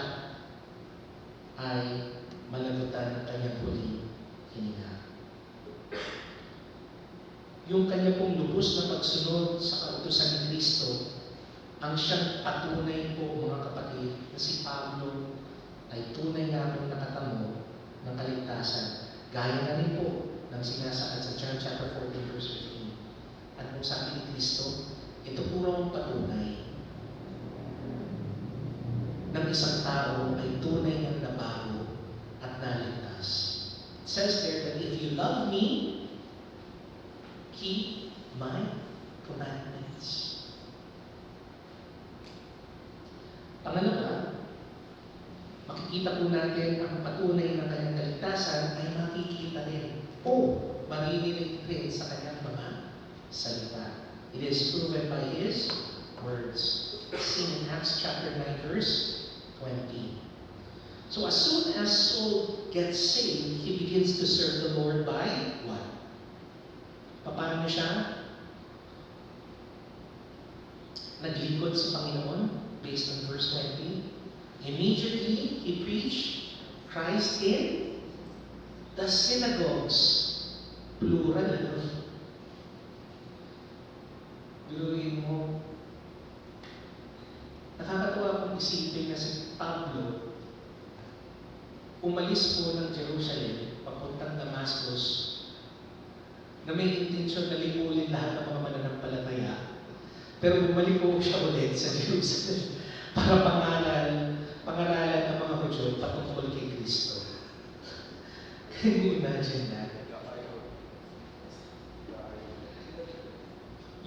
Speaker 3: ay malagutan ng kanyang huling hininga. Yung kanya pong lubos na pagsunod sa kautusan ni Kristo, ang siyang patunay po mga kapatid na si Pablo ay tunay nga pong nakatamo ng kaligtasan. Gaya na rin po ng sinasaad sa John chapter 14 verse 15. At kung sabi ni Kristo, ito po raw ang patunay ng isang tao ay tunay ng nabago at naligtas. It says there that if you love me, keep my commandments. Pangalawa, makikita po natin ang patunay ng kanyang kaligtasan ay makikita rin o maririnig rin sa kanyang mga salita. It is proven by his words. Seen in Acts chapter 9 verse 20. So as soon as Saul gets saved, he begins to serve the Lord by what? Paano siya naglingkod sa Panginoon based on verse 20? Immediately, he preached Christ in the synagogues, plural of umalis po ng Jerusalem, papuntang Damascus, na may intensyon na likulin lahat ng mga mananampalataya. Pero bumalik po siya ulit sa Jerusalem para pangaralan ng mga Hudyo patungkol kay Kristo. Can you imagine that?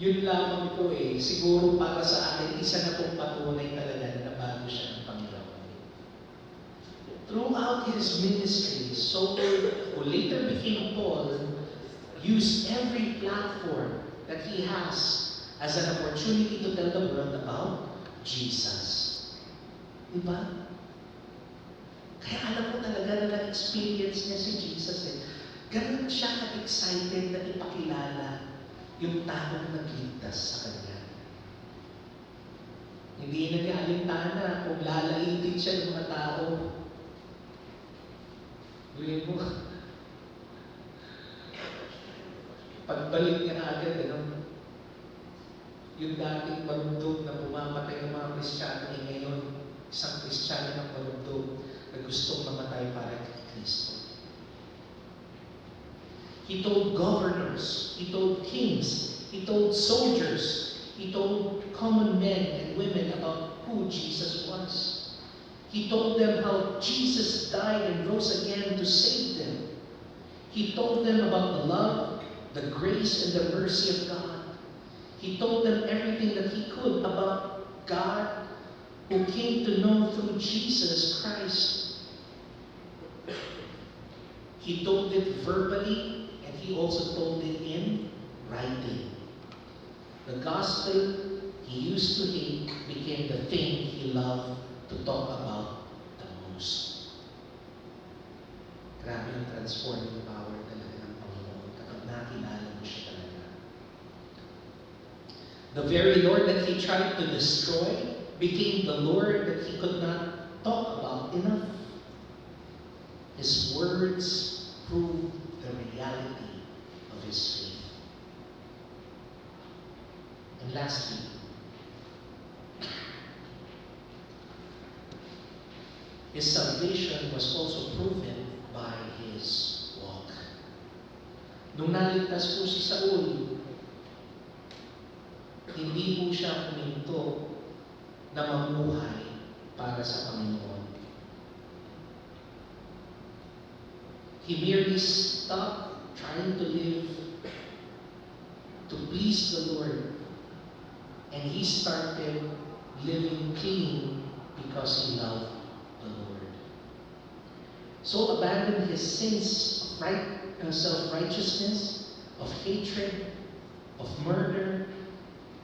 Speaker 3: Yun lamang po siguro para sa akin, isa na pong patunay talaga na bago siya ng Panginoon. Throughout his ministry, Saul, who later became Paul, used every platform that he has as an opportunity to tell the world about Jesus. Diba? Kaya alam mo talaga na na-experience niya si Jesus Ganun siya ka-excited na ipakilala yung taong nagligtas sa kanya. Hindi na niya alintana kung lalaitin siya ng mga tao. Gawin mo. Pagbalik niya agad, yung dating marundog na bumamatay ng mga Kristiyano ngayon, isang Kristiyano ng marundog na gustong mamatay para kay Kristo. He told governors, he told kings, he told soldiers, he told common men and women about who Jesus was. He told them how Jesus died and rose again to save them. He told them about the love, the grace, and the mercy of God. He told them everything that he could about God who came to know through Jesus Christ. He told it verbally, and he also told it in writing. The gospel he used to hate became the thing he loved to talk about the most. Grabe yung transforming power talaga ng Panginoon kapag nakilala mo siya talaga. The very Lord that he tried to destroy became the Lord that he could not talk about enough. His words proved the reality of his faith. And lastly, his salvation was also proven by his walk. Nung naligtas po si Saul, hindi po siya huminto na mamuhay para sa Panginoon. He merely stopped trying to live to please the Lord, and he started living clean because he loved the Lord. So abandoned his sins of self-righteousness, of hatred, of murder,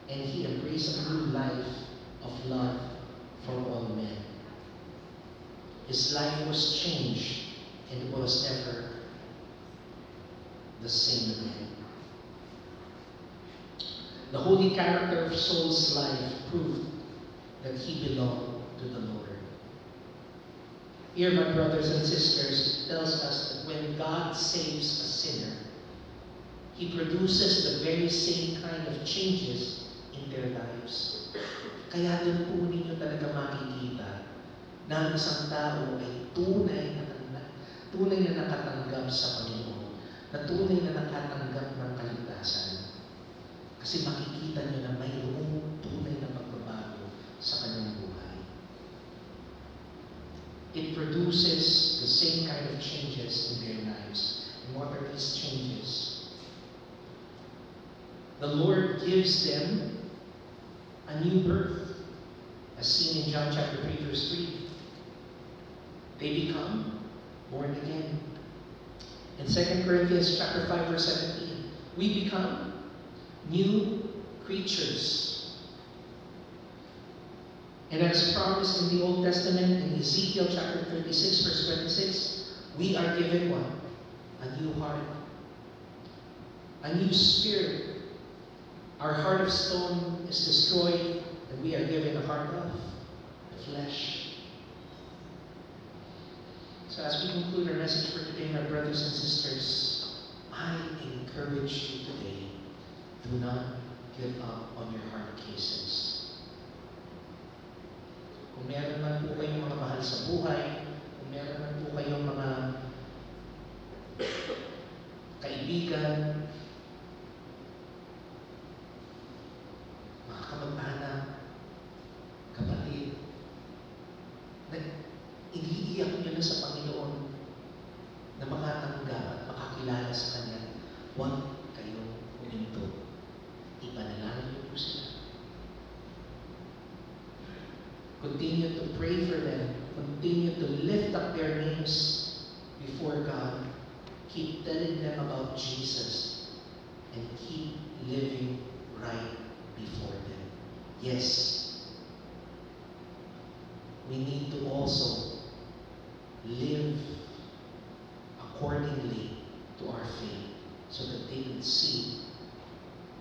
Speaker 3: and he embraced a new life of love for all men. His life was changed, and it was never the same again. The holy character of Saul's life proved that he belonged to the Lord. Here, my brothers and sisters, it tells us that when God saves a sinner, he produces the very same kind of changes in their lives. Kaya doon po ninyo talaga makikita na ang isang tao ay tunay na nakatanggap sa Panginoon, na tunay na nakatanggap ng kaligtasan. Kasi makikita nyo na mayroong tunay na pagbabago sa kanyang buhay. It produces the same kind of changes in their lives. And what are these changes? The Lord gives them a new birth, as seen in John chapter 3, verse 3. They become born again. In 2 Corinthians chapter 5, verse 17, we become new creatures. And as promised in the Old Testament, in Ezekiel chapter 36, verse 26, we are given what? A new heart. A new spirit. Our heart of stone is destroyed, and we are given a heart of flesh. So as we conclude our message for today, my brothers and sisters, I encourage you today, do not give up on your heart cases. Kung meron man po kayong mga mahal sa buhay, kung meron man po kayong mga kaibigan, mga kamag-anak, kapatid, na iniiyak nyo na sa Panginoon na makatanggap at makakilala sa Kanya, huwag kayong huminto. Ipanalangin niyo po sila. Continue to pray for them. Continue to lift up their names before God. Keep telling them about Jesus and keep living right before them. Yes, we need to also live accordingly to our faith so that they can see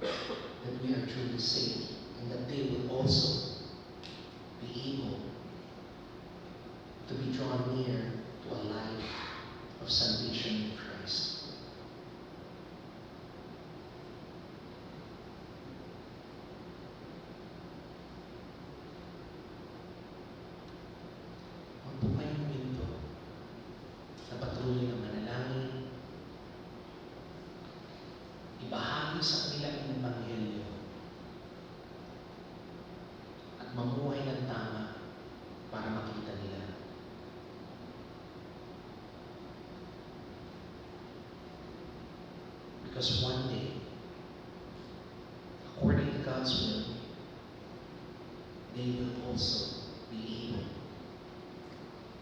Speaker 3: that we are truly saved and that they will also be able to be drawn near to a life of salvation in Christ. Huwag po kayong huminto na patuloy na manalangin, ibahagi sa kanila ang Ebanghelyo, at mamuhay ng tama para makita nila. Because one day, according to God's will, they will also be able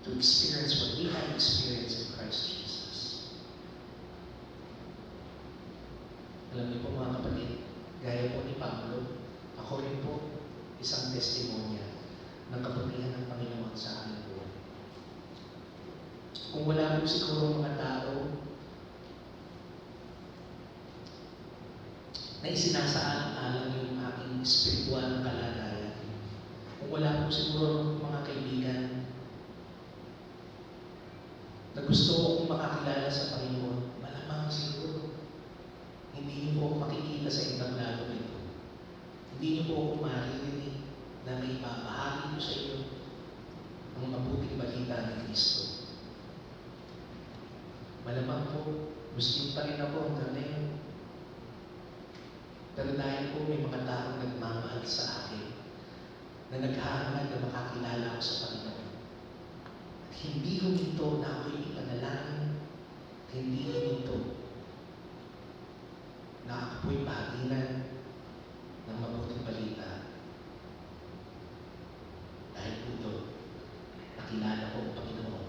Speaker 3: to experience what we have experienced in Christ Jesus. Alam niyo po mga kapatid, gaya po ni Pablo, ako rin po isang testimonya ng kabutihan ng Panginoon sa aking buhay. Kung wala po siguro mga tao na isinasaalang-alang yung aking spiritual na kalagayan, kung wala po siguro mga kaibigan na gusto akong makakilala sa Panginoon, malamang siguro hindi niyo po ako makikita sa ibang lalo nito. Hindi niyo po ako maririnig na may ibabahagi ko sa iyo ang mabuting balita ni Kristo. Malamang po, Muslim pa rin ako hanggang ngayon. Pero dahil po may mga taong nagmamahal sa akin, na naghahangad na makakilala ako sa Panginoon. At hindi huminto na ako'y ipanalangin, hindi huminto na ako po'y paginan ng mabuting balita. Dahil po doon, nakilala ko ang Panginoon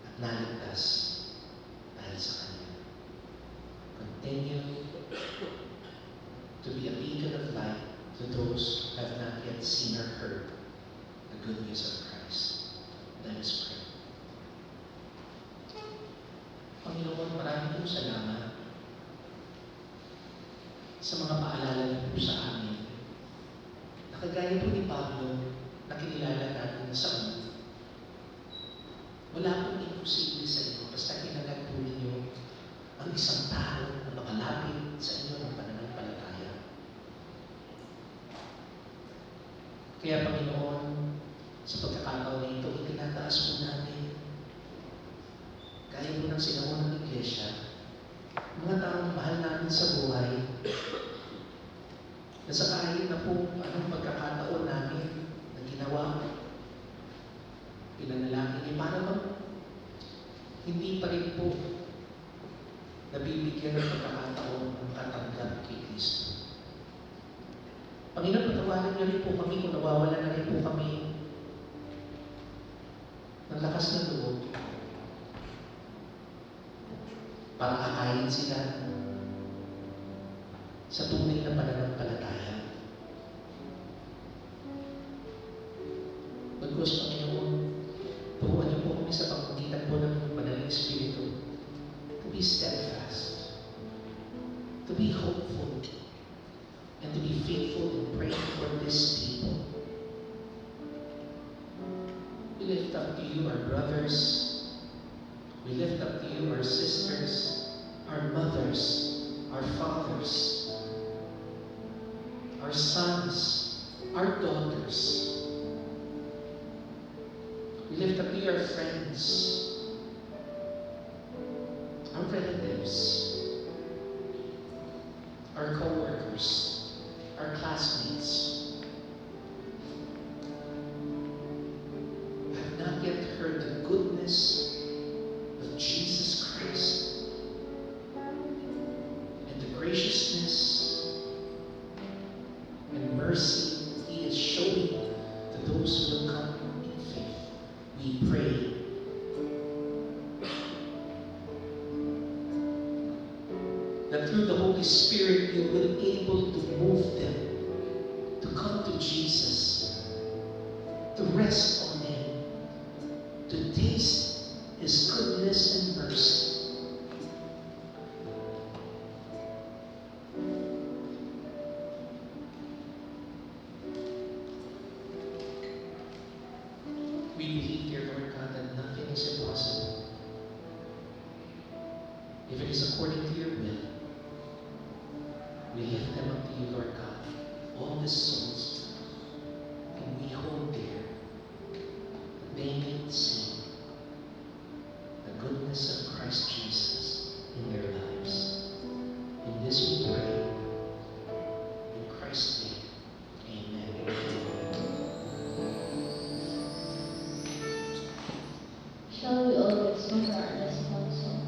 Speaker 3: at naligtas dahil sa Kanya. Continue to be a beacon of light to those who have not yet seen or heard the good news of Christ. Let us pray. Panginoon, maraming po salamat sa mga paalala niyo po sa amin. Nakagaya po ni Pablo, nakilala natin na sa una. Wala pong imposible sa inyo basta kinagad po ninyo ang isang tao na makalapit sa inyo ng pananampalataya. Kaya Panginoon, sa pagkakataon na ito, itinataas po namin, gaya po ng sinaunang iglesia, mga taong mahal namin sa buhay, na sa kahit na po anong pagkakataon namin na ginawa, pinanalangin niya, para bang hindi pa rin po nabibigyan ng pagkakataon ng makatanggap kay Kristo. Panginoon, patawarin niyo rin po kami kung nawawala na rin po kami ng lakas ng loob para kakain sila sa tunay na pananampalataya. Bagkus, Panginoon, turuan niyo po kami sa pamamagitan po ng Banal na Espiritu to be steadfast, to be hopeful, and to be faithful in praying for this people. We lift up to you our brothers, we lift up to you our sisters, our mothers, our fathers, our sons, our daughters. We lift up to you be our friends, our relatives, our co-workers, our classmates, have not yet heard the goodness of Jesus Christ and the graciousness and mercy He is showing to those who will come in faith, we pray that through the Holy Spirit you will be able to move them to come to Jesus, to rest on Him, to taste His goodness and mercy. We believe, dear Lord God, that nothing is impossible. If it is according to your will, we lift them up to you, Lord God, all the souls, and we hold dear that they may see the goodness of Christ Jesus in their lives. In this we pray, in Christ's name, amen.
Speaker 4: Shall we all sing our response song?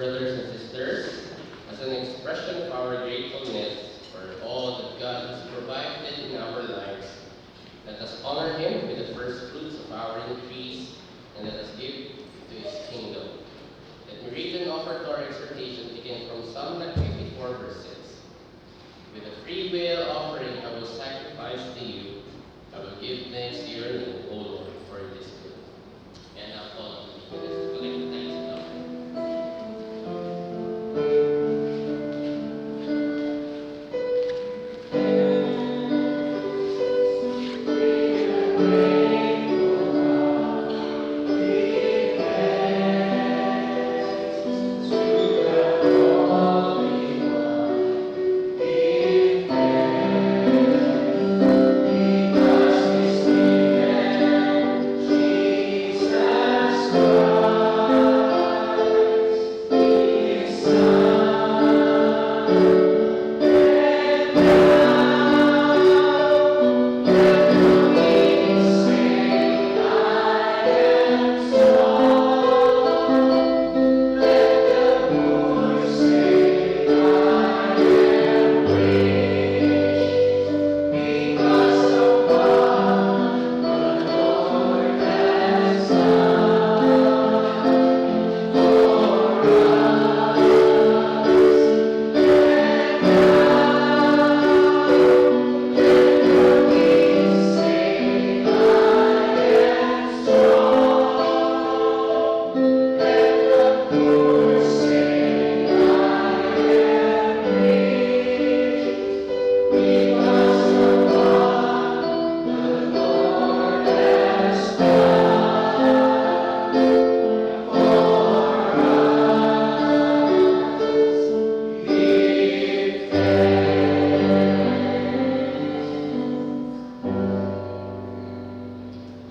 Speaker 1: Brothers and sisters, as an expression of our gratefulness for all that God has provided in our lives, let us honor Him with the first fruits of our increase, and let us give to His kingdom. Let me read and offer to our exhortation taken from Psalm 54, verse 6. With a free will offering I will sacrifice to you. I will give thanks to your name, O Lord, for it is good. And now follow me. Let us collect the thanks and offering.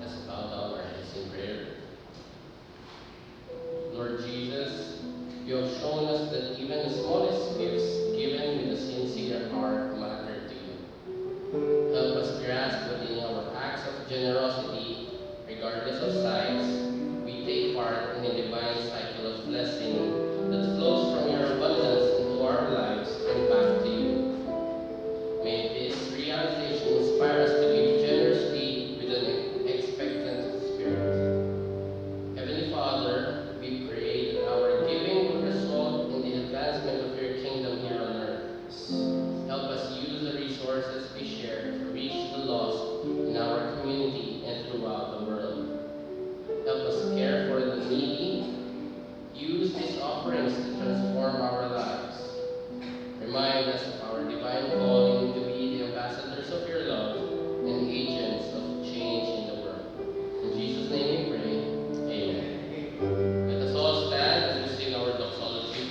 Speaker 1: Let's bow down our heads in prayer. Lord Jesus, you have shown us that even the smallest gifts given with a sincere heart matter to you. Help us grasp that in our acts of generosity, regardless of size, we take part in a divine cycle of blessing that flows from your abundance into our lives and back to you. May this realization inspire us to give generously with an expectant spirit. Heavenly Father, we pray that our giving will result in the advancement of your kingdom here on earth. Help us use the resources we share to reach the lost in our community and throughout the world. Help us care for the needy. Use these offerings to transform our lives. Remind us of our divine calling to be the ambassadors of your love and agents of change in the world. In Jesus' name we pray. Amen. Let us all stand as we sing our doxology.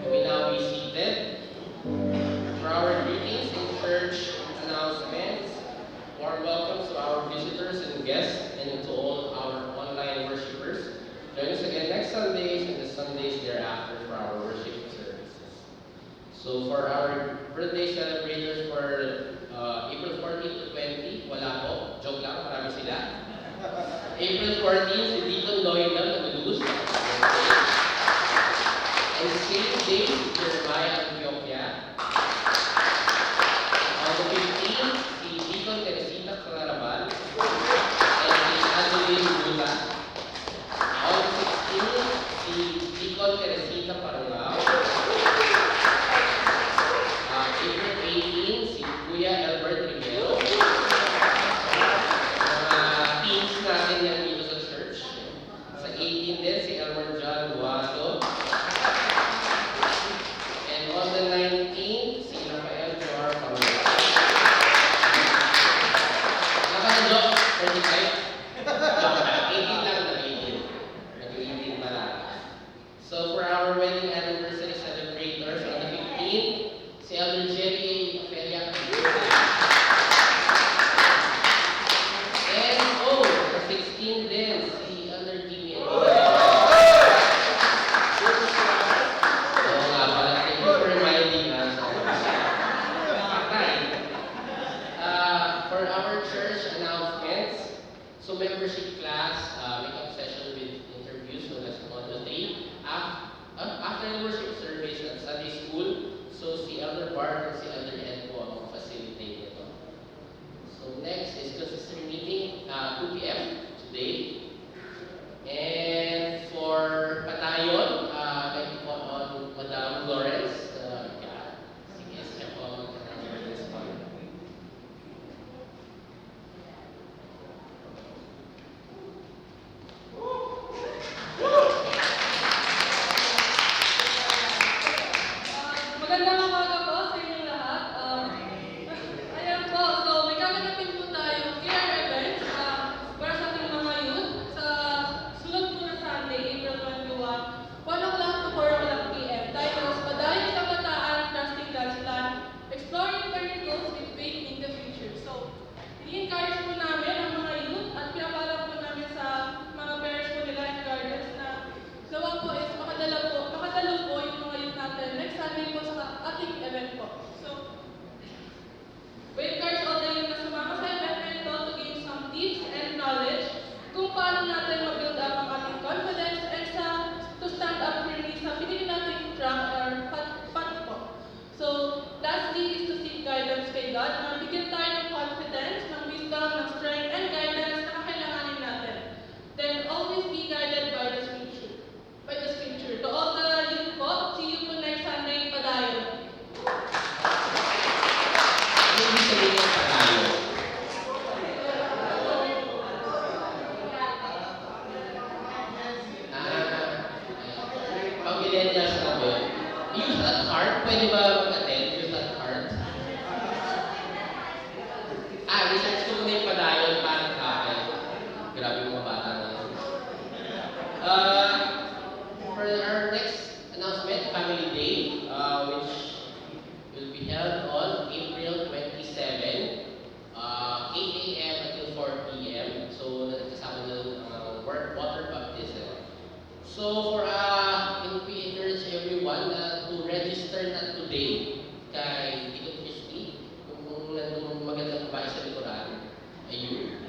Speaker 1: You may now be seated. For our greetings and church announcements, warm welcome to our visitors and guests, and to all our online worshipers. Join us again next Sundays and the Sundays thereafter for our worship services. So for our birthday celebrators for April 14 to 20, wala po. Joke lang, marami sila. April 14, si Deacon Loyal nag-lose. And same day, Jeremiah Antioquia. On the 15th, si Deacon Teresita Clarabal and si Adeline Gula. On the 16th, si Deacon Teresita Parangao. April 18, si Kuya Albert Rivero. Mga teens natin yan dito sa church. Sa 18 din, si Elmer John Guado. And on the 19th, si Rafael Joar Pamela. Nakakadok, 25. 18 lang na 18. worship class, makeup session with interviews known as Module 3. After the worship service at Sunday school, so si Elder Bart at si Elder Ed po ang facilitate nito. So next is consistory meeting, 2 p.m. today. And for Patayon, I'd like to call on Madam Lawrence. Sige, siya po ang magkakaroon this one.
Speaker 5: Magandang umaga po sa inyong lahat. Ayan po, so may gaganapin po tayo care events para sa ating mga youth sa sunod po na Sunday, April 21, 1 o'clock to 4 o'clock p.m. Titles, Padayon sa Kabataan, Trusting God's Plan, Exploring Career Goals with Faith in the Future. So, i-encourage po namin ang mga youth at pinapala po namin sa mga parents po nila and guardians na gawa po is makadalo po yung mga youth natin next Sunday po sa ating event po. So, we encourage all the youth na sumama sa event na ito to gain some tips and knowledge kung paano natin mag-build up ang ating confidence and to stand up firmly sa pinili nating track or path po. So, lastly is to seek guidance kay God na bigyan tayo ng confidence, ng wisdom, ng strength, and guidance na kakailanganin natin. Then, always be guided by the Scripture. To all the youth po, see you po next Sunday, Padayon.
Speaker 1: Ano yung sabihin ng Patayon? Pag millennials na ba yun? Youth at heart, pwede ba mag-attend? Youth at heart? Research ko muna yung Padayon para kakay. Grabe yung mga bata na yun. For our next announcement, Family Day, which will be held on April 27, 8 a.m. until 4 p.m. So, kasama na water baptism. So, we encourage everyone to register na today kay Tito Christy, kung nandun magandang bahay sa likuran. Ayun.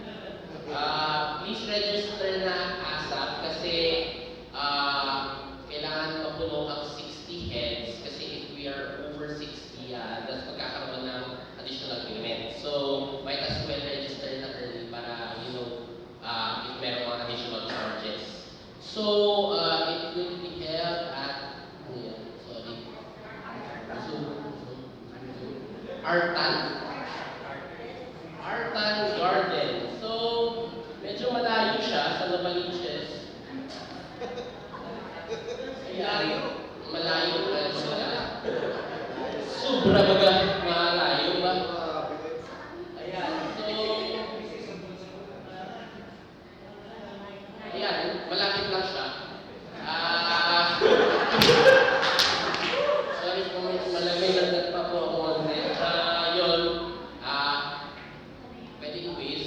Speaker 1: Please register na ASAP kasi kailangan mapuno ang 60 heads kasi if we are over 60, that's magkakaroon ng additional payment. So, might as well register na early para, if meron mga additional charges. So, it will be held at, Artan Garden. So, medyo malayo siya sa Novaliches. Malayo na siya. Sobra baga malayo ba? Ayan. So, malapit lang siya. Sorry kung may landat pa po ako onte. Yun. Pwede i-quiz.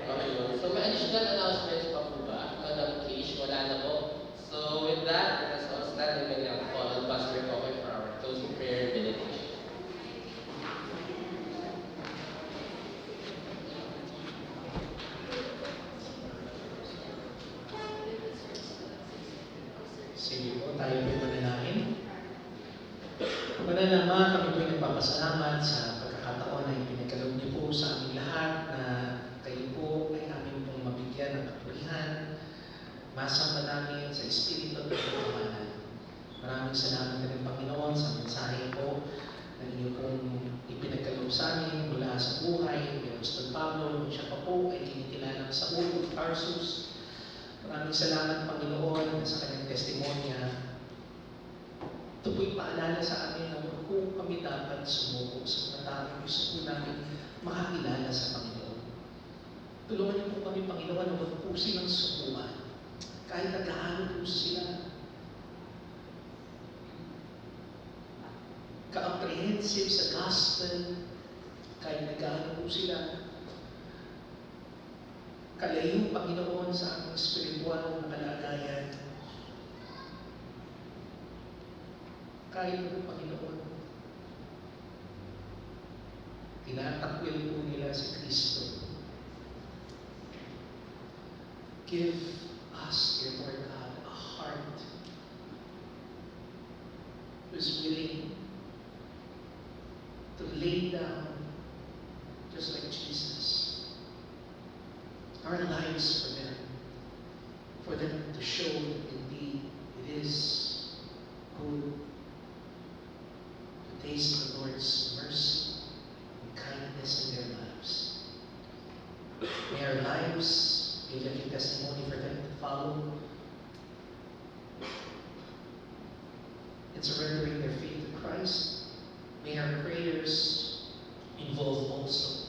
Speaker 1: Okay yun. So, may additional announcements pa po ba? Madam Kish, wala na po. So, with that, let us all stand and may now call on Pastor Kokoy for our closing prayer and meditation.
Speaker 3: Sige po, tayo po'y manalangin. Manalama, kami po'y nagpapasalamat sa pagkakataon na ipinagkaloob niyo po sa aming lahat na kayo po ay aming pong mabigyan ng kapulihan, masama namin sa Espiritu at pagkakamanan. Maraming salamat na rin, Panginoon, sa mensahe po na inyo pong ipinagkaloob sa amin mula sa buhay ni Apostol Pablo. Siya pa po ay kinikilala sa Saul of Tarsus. Maraming salamat, Panginoon, sa kanyang testimonya. Ito po'y paalala sa amin na huwag po kami dapat sumuko sa mga tao gusto po namin makakilala sa Panginoon. Tulungan niyo po kami, Panginoon, na huwag po silang sukuan. Kahit nagkahalo po sila. Ka-apprehensive sa gospel, kahit nagkahalo po sila. Kalayo, Panginoon, sa aming spiritual na kalagayan. Kahit po, Panginoon, tinatakwil po nila si Kristo. Give us, dear Lord God, a heart who's willing to lay down, just like Jesus, our lives for them to show that indeed it is good to taste the Lord's mercy and kindness in their lives. May our lives be a living testimony for them to follow in surrendering their faith to Christ. May our prayers involve also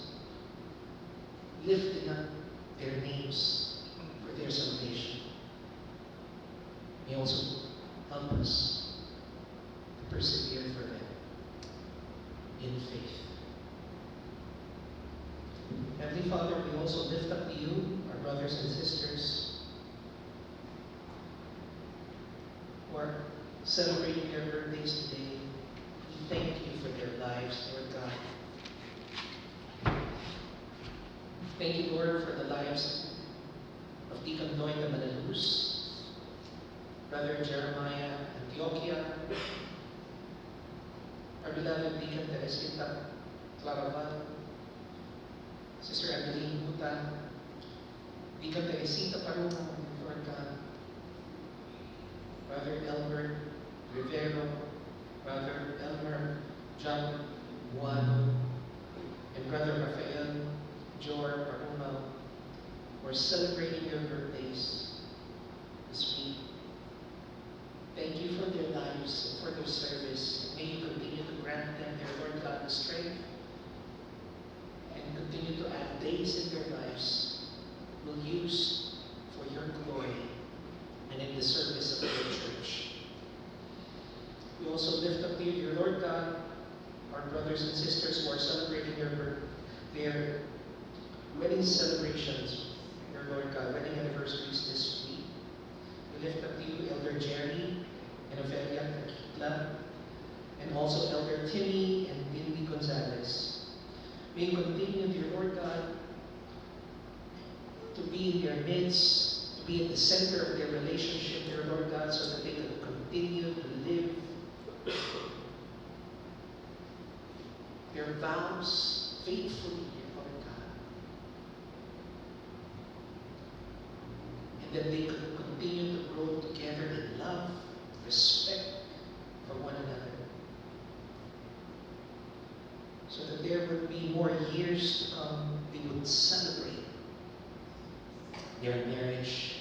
Speaker 3: lifting up their names for their salvation. May also help us to persevere for them in faith. Heavenly Father, we also lift up to you our brothers and sisters who are celebrating their birthdays today. We thank you for their lives, Lord God. Thank you, Lord, for the lives of Deacon Noy de Malaluz, Brother Jeremiah Antioquia, our beloved Deacon Teresita Claraval, Sister Adeline Buta, Deacon Teresita Paruno, Lord God, Brother Albert Rivero, Brother Elmer John Buano, and Brother Rafael Jor Paruno, who are celebrating their birthdays this week. Thank you for their lives and for their service. May you continue to grant them, their Lord God, the strength and continue to add days in their lives will use for your glory and in the service of your church. We also lift up to you, dear Lord God, our brothers and sisters who are celebrating their wedding celebrations, dear Lord God, wedding anniversaries this week. We lift up to you Elder Jerry and Ofelia Aquila, and also Elder Timmy and Lindy Gonzalez. May you continue, dear Lord God, to be in their midst, to be at the center of their relationship, dear Lord God, so that they can continue to live their vows faithfully, dear Lord God. And that they could continue to grow together in love, respect for one another. So that there would be more years to come, they would celebrate their marriage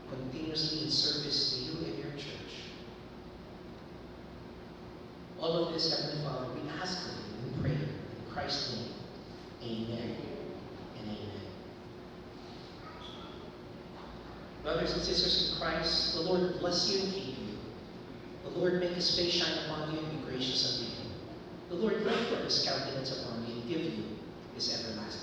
Speaker 3: continuously in service to you and your church. All of this, Heavenly Father, we ask of you and pray in Christ's name. Amen and amen. Brothers and sisters in Christ, the Lord bless you and keep you. The Lord make his face shine upon you and be gracious unto you. The Lord lift up his countenance upon you and give you his everlasting